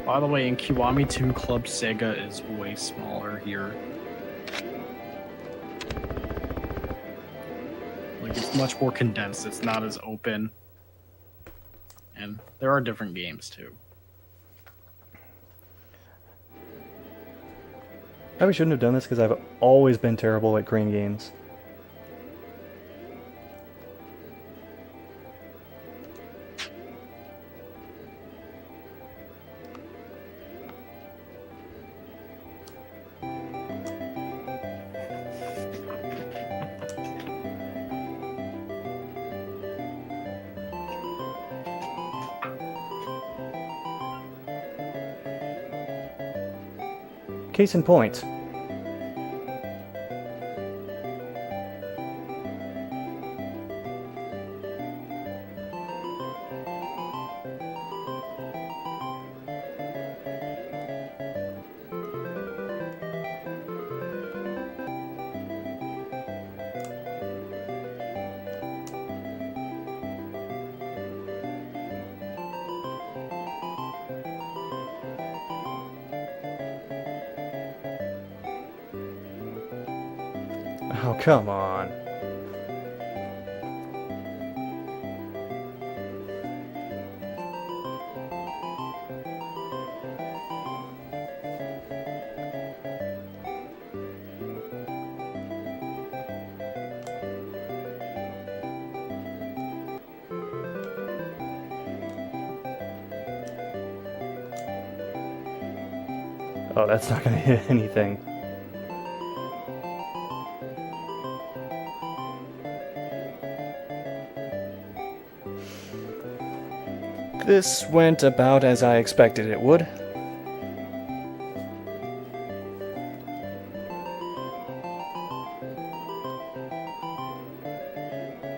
A: By the way, in Kiwami 2, Club Sega is way smaller here. Like, it's much more condensed, it's not as open. And there are different games, too.
B: Probably shouldn't have done this because I've always been terrible at crane games. Case in point. Oh, come on. Oh, that's not gonna hit anything. This went about as I expected it would.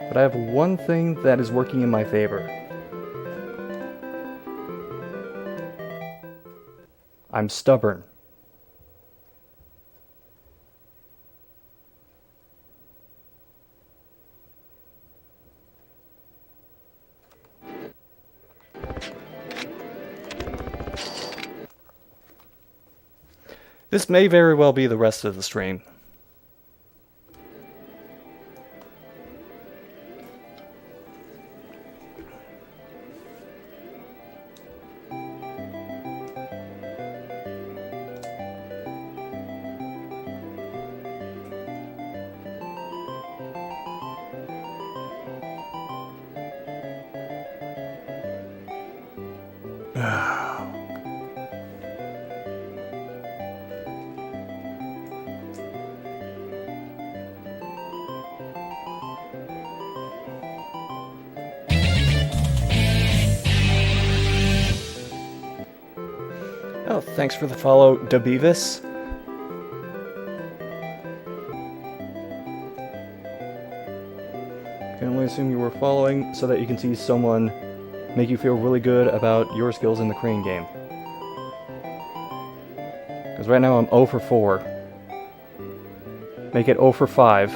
B: But I have one thing that is working in my favor. I'm stubborn. This may very well be the rest of the stream. Oh, thanks for the follow, Dabeavis. Can only assume you were following so that you can see someone make you feel really good about your skills in the crane game. Because right now I'm 0 for 4. Make it 0 for 5.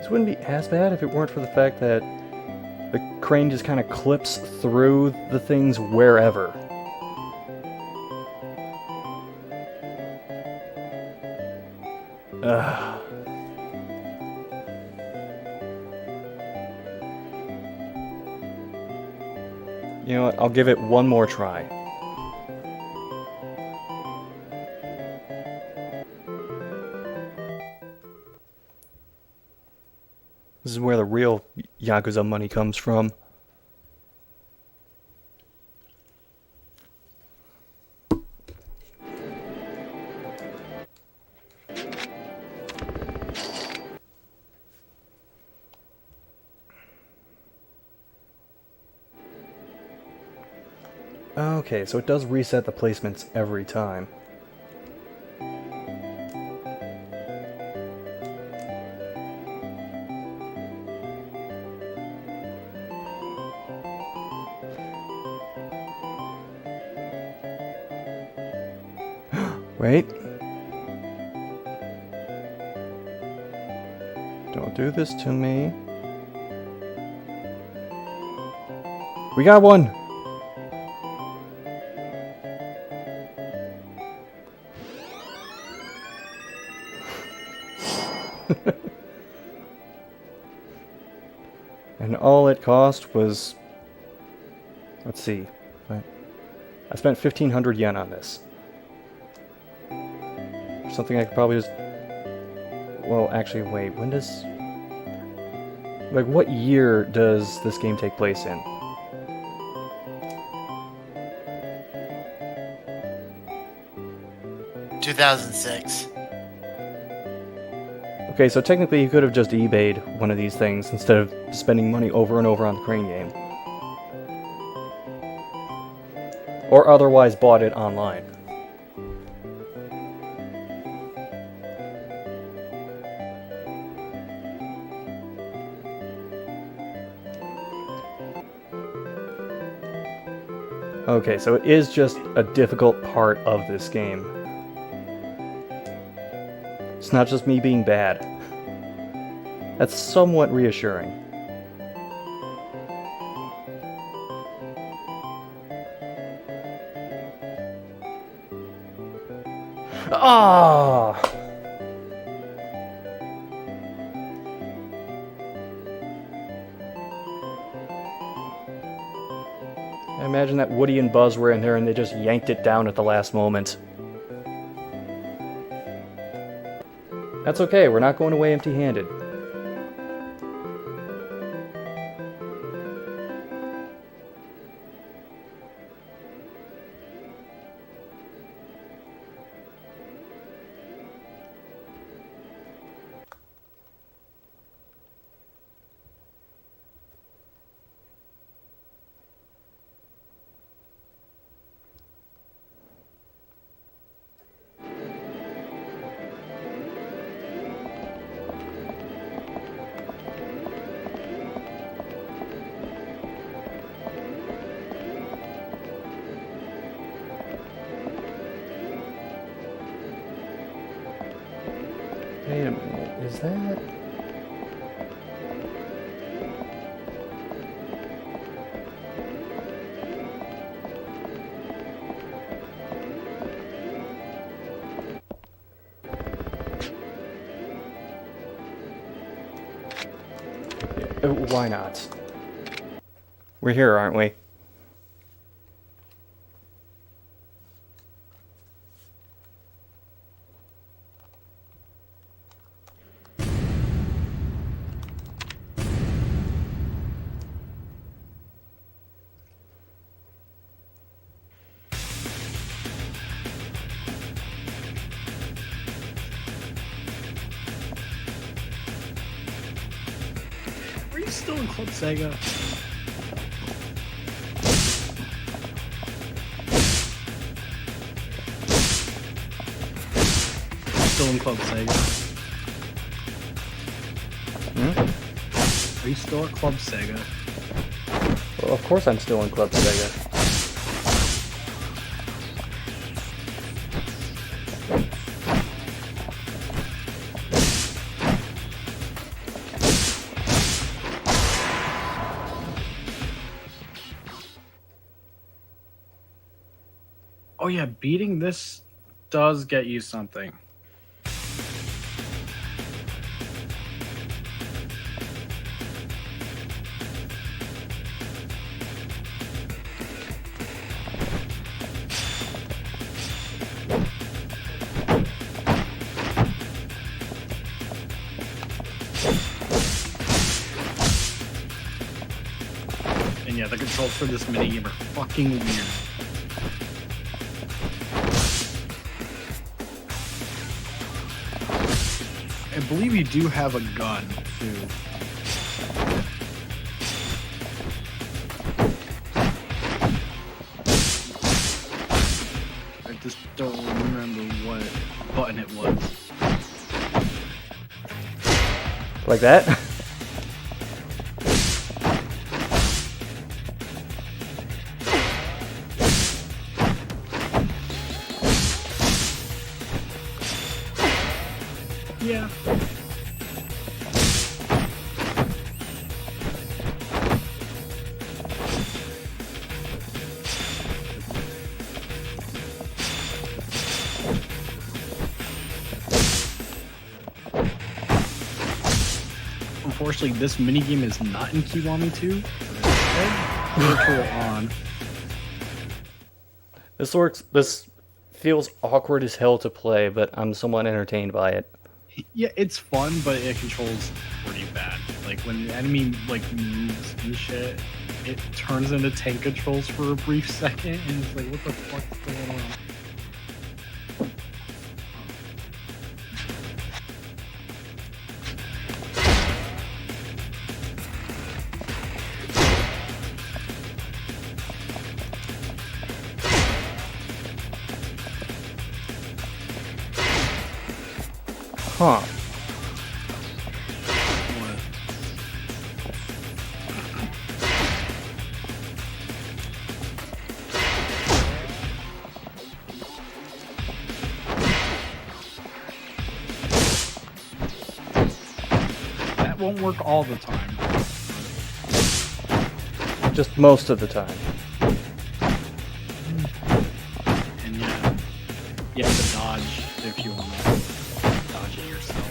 B: This wouldn't be as bad if it weren't for the fact that the crane just kind of clips through the things wherever. Ugh. You know what? I'll give it one more try. This is where the real Yakuza money comes from. Okay, so it does reset the placements every time. Wait. Don't do this to me. We got one! And all it cost was... Let's see. I spent 1,500 yen on this. Something I could probably just... Well, actually, wait. When does... Like, what year does this game take place in?
G: ...2006.
B: Okay, so technically you could have just eBayed one of these things instead of spending money over and over on the crane game. Or otherwise bought it online. Okay, so it is just a difficult part of this game. It's not just me being bad. That's somewhat reassuring. Ah! I imagine that Woody and Buzz were in there and they just yanked it down at the last moment. That's okay, we're not going away empty-handed. Wait a minute, is that... Why not? We're here, aren't we?
A: Are you still in Club Sega? Still in Club Sega?
B: Hmm?
A: Are you still at Club Sega?
B: Well, of course I'm still in Club Sega.
A: yeah, beating this does get you something. And yeah, the controls for this minigame are fucking weird. I believe you do have a gun, too. I just don't remember what button it was.
B: Like that?
A: Yeah. Unfortunately, this minigame is not in Kiwami 2. Virtual on.
B: This feels awkward as hell to play, but I'm somewhat entertained by it.
A: Yeah, it's fun, but it controls pretty bad. Like when the enemy like moves and shit, it turns into tank controls for a brief second, and it's like, what the fuck's going on?
B: Huh.
A: That won't work all the time.
B: Just most of the time.
A: And yeah, you have to dodge if you want to dodge it yourself.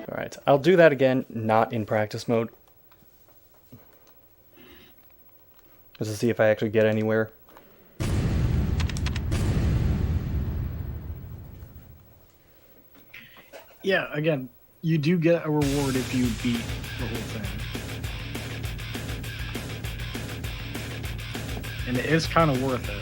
B: Alright, I'll do that again, not in practice mode. Just to see if I actually get anywhere.
A: Yeah, again, you do get a reward if you beat the whole thing. And it is kind of worth it.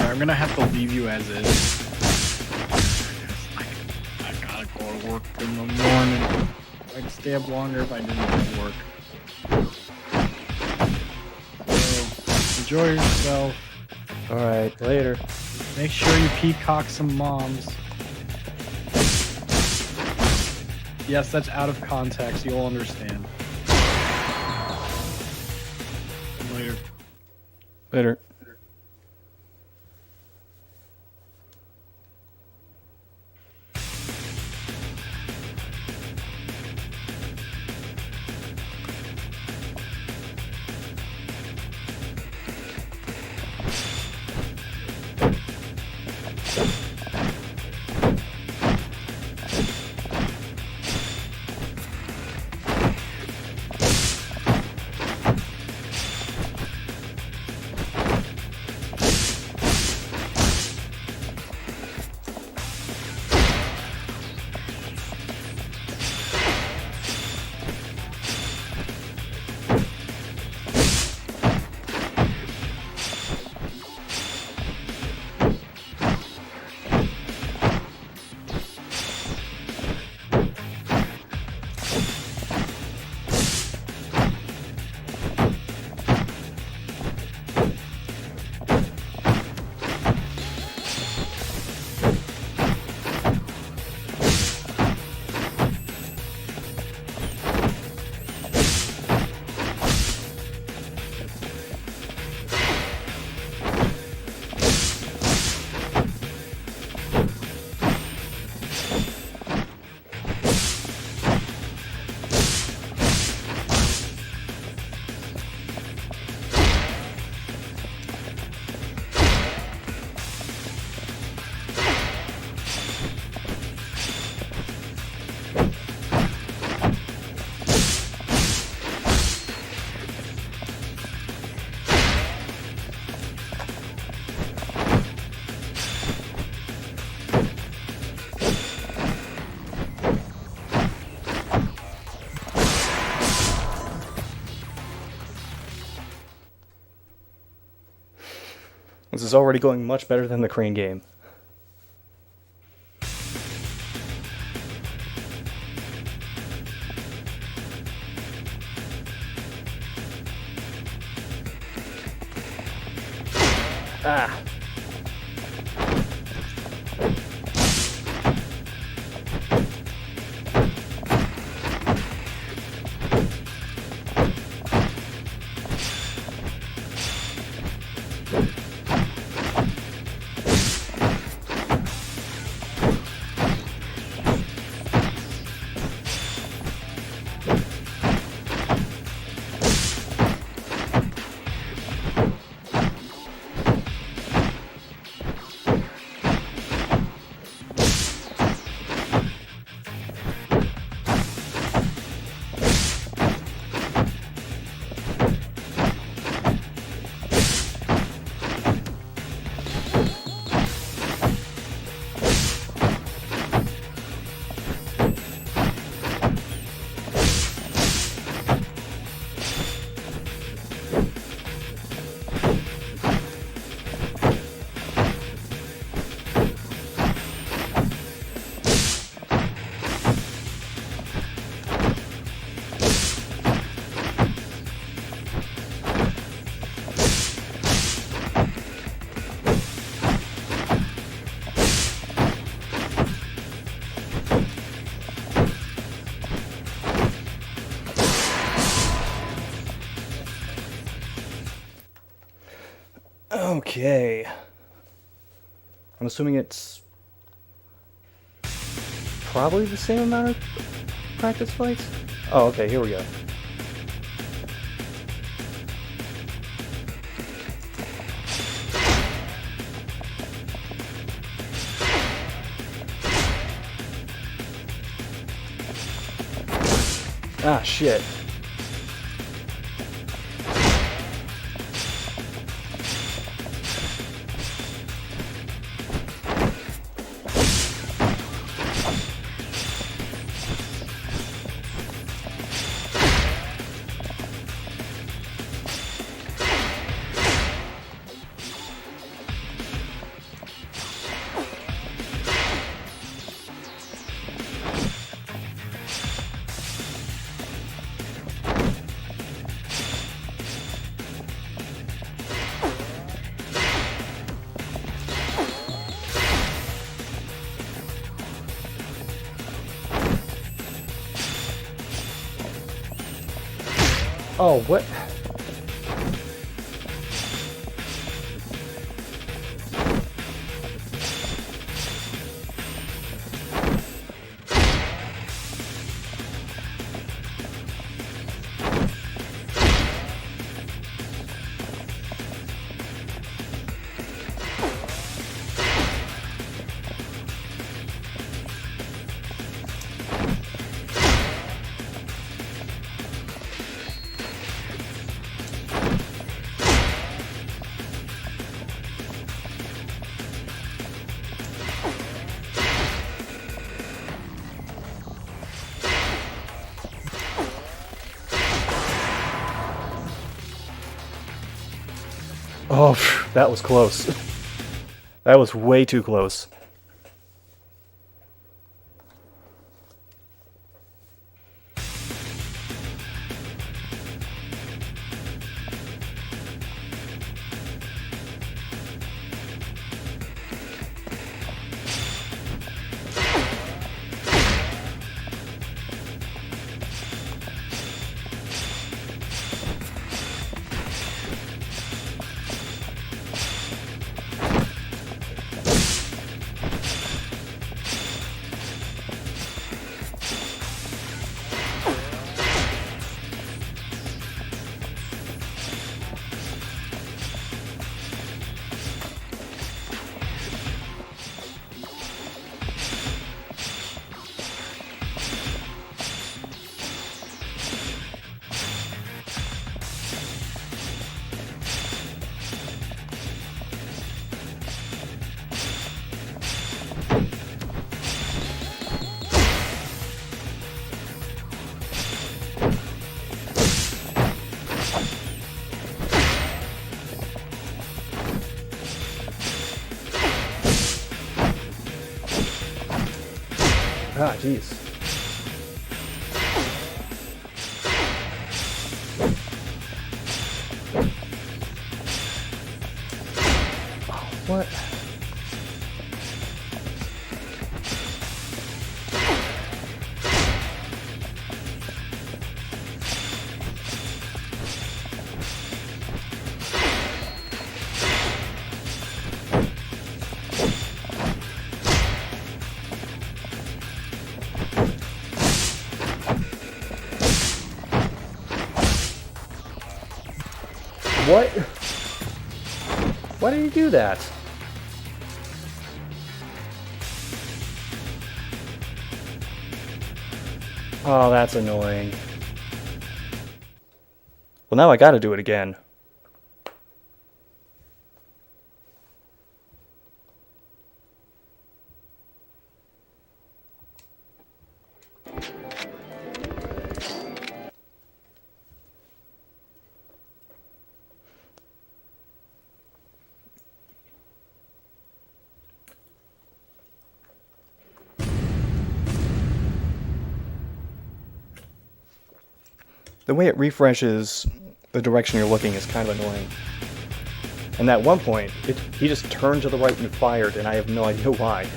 A: I'm gonna have to leave you as is. I gotta go to work in the morning. I'd stay up longer if I didn't have to work. So, enjoy yourself.
B: Alright, later.
A: Make sure you peacock some moms. Yes, that's out of context. You'll understand. Later.
B: Later. This is already going much better than the Crane game. Ah. Okay. I'm assuming it's probably the same amount of practice fights? Oh, okay, here we go. Ah, shit. Oh, what? Oh, that was close. That was way too close. Jeez. What? What? Why did he do that? Oh, that's annoying. Well, now I gotta do it again. The way it refreshes the direction you're looking is kind of annoying. And at one point, he just turned to the right and fired, and I have no idea why.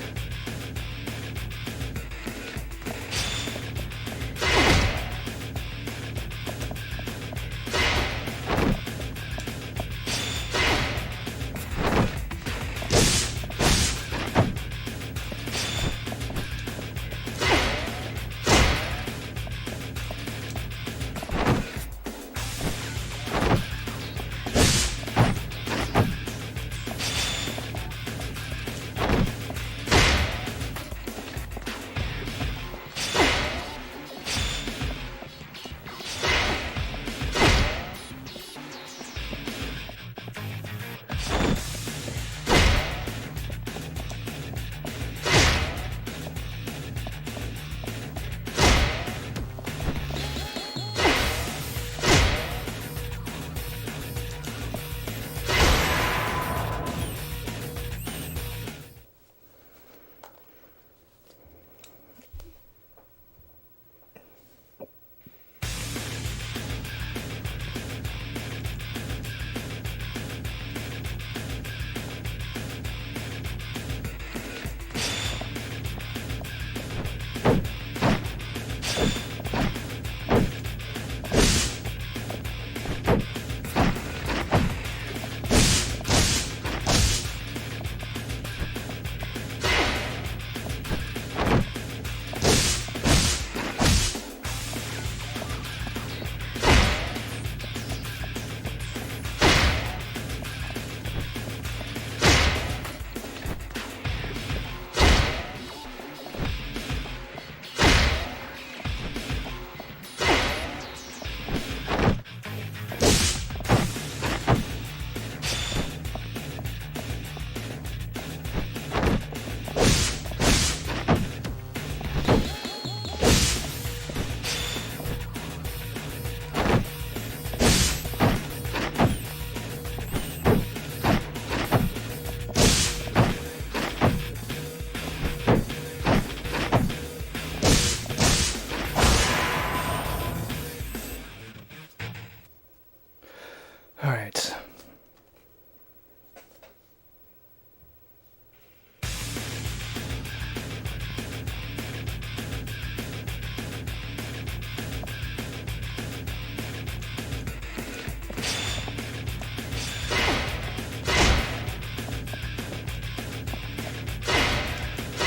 B: Alright.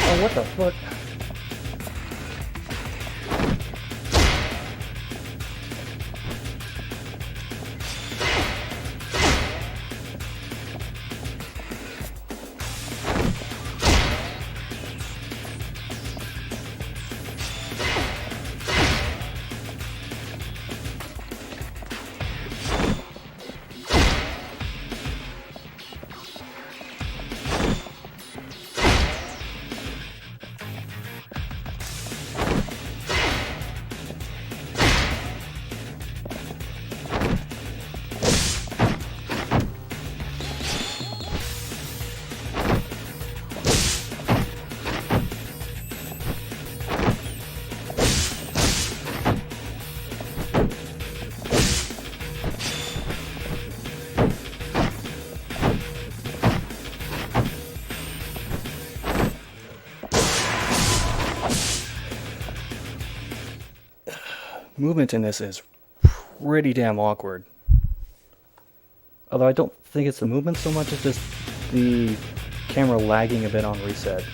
B: Oh, what the fuck? movement in this is pretty damn awkward. Although I don't think it's the movement so much as just the camera lagging a bit on reset.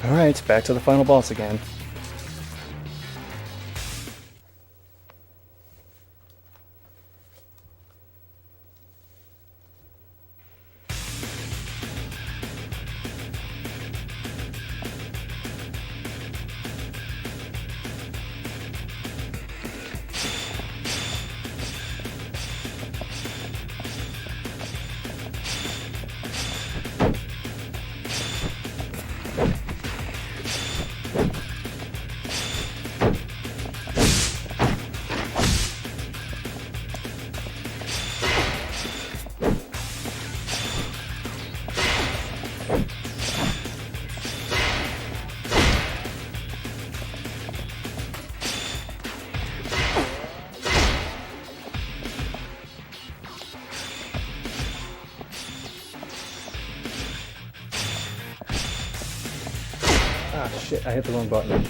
B: Alright, back to the final boss again. Ah, shit, I hit the wrong button.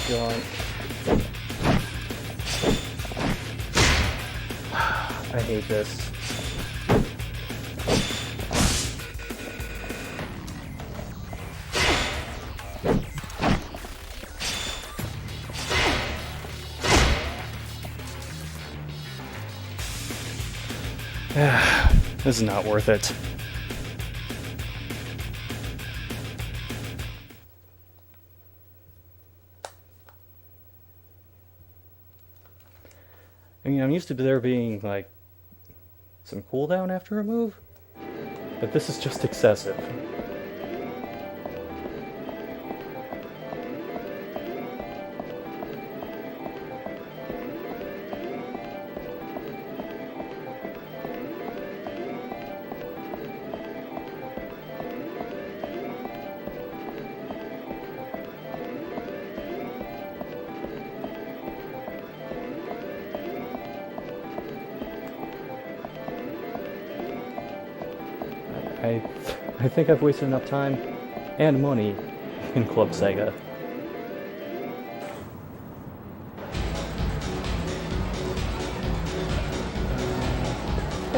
B: God. I hate this. This is not worth it. I mean, I'm used to there being, like, some cooldown after a move, but this is just excessive. I think I've wasted enough time and money in Club Sega.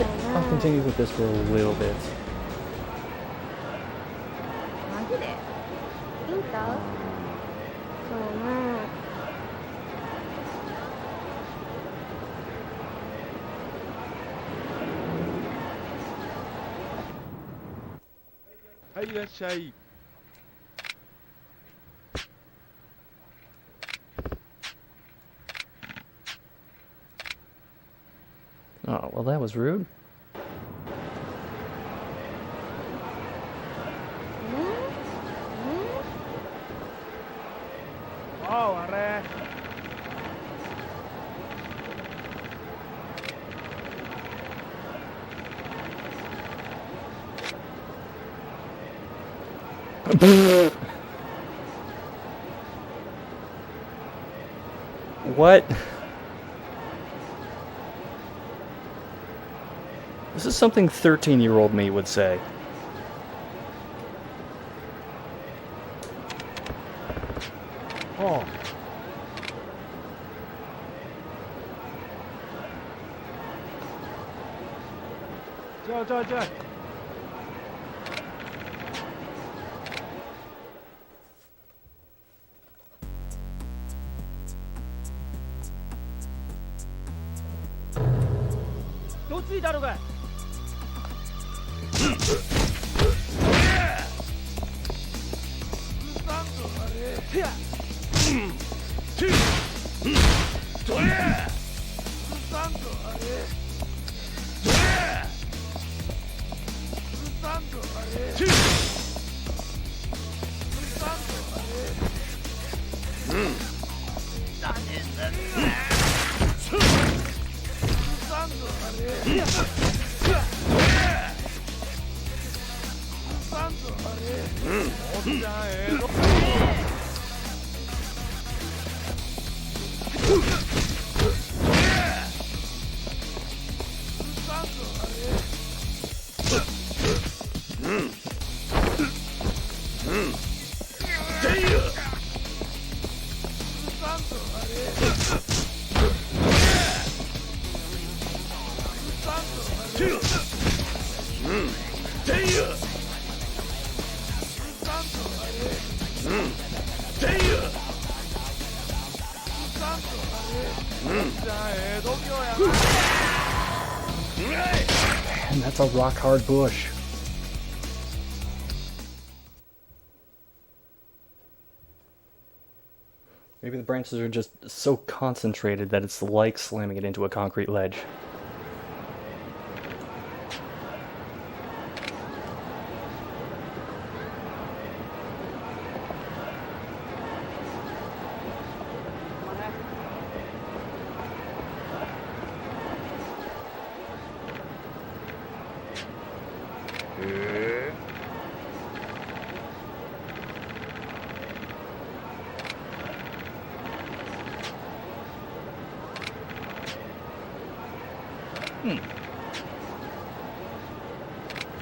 B: I'll continue with this for a little bit.
J: マジでいいんちゃう？そうな。
K: はい、いらっしゃい。
B: Oh, well, that was rude.
K: Oh, arre.
B: What? This is something 13-year-old me would say.
A: Oh.
K: 자. 또 찌다로 가.
B: And that's a rock-hard bush. Maybe the branches are just so concentrated that it's like slamming it into a concrete ledge.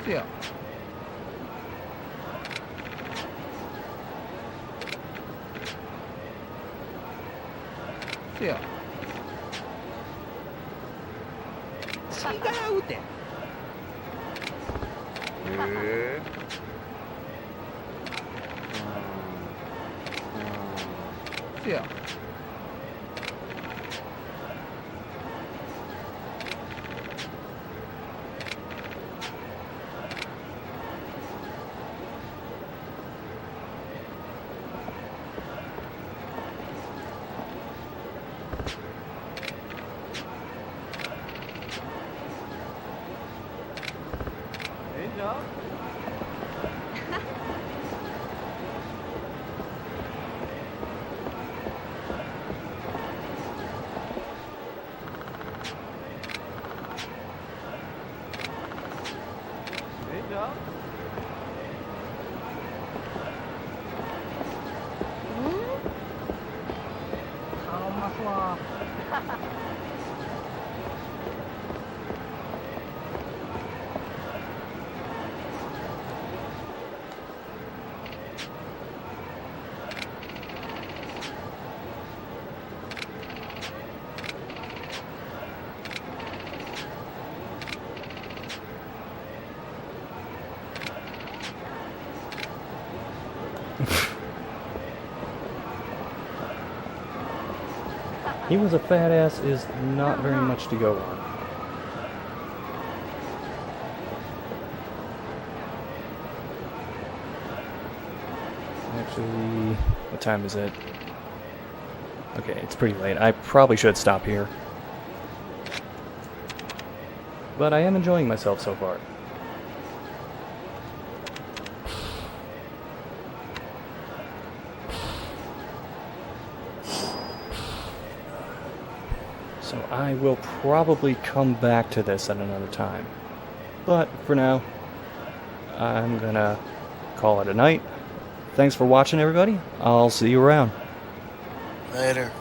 K: Yeah. Yeah. 違うて。せや。
B: He was a fat ass is not very much to go on. Actually, what time is it? Okay, it's pretty late. I probably should stop here. But I am enjoying myself so far. So I will probably come back to this at another time. But for now, I'm gonna call it a night. Thanks for watching, everybody. I'll see you around.
G: Later.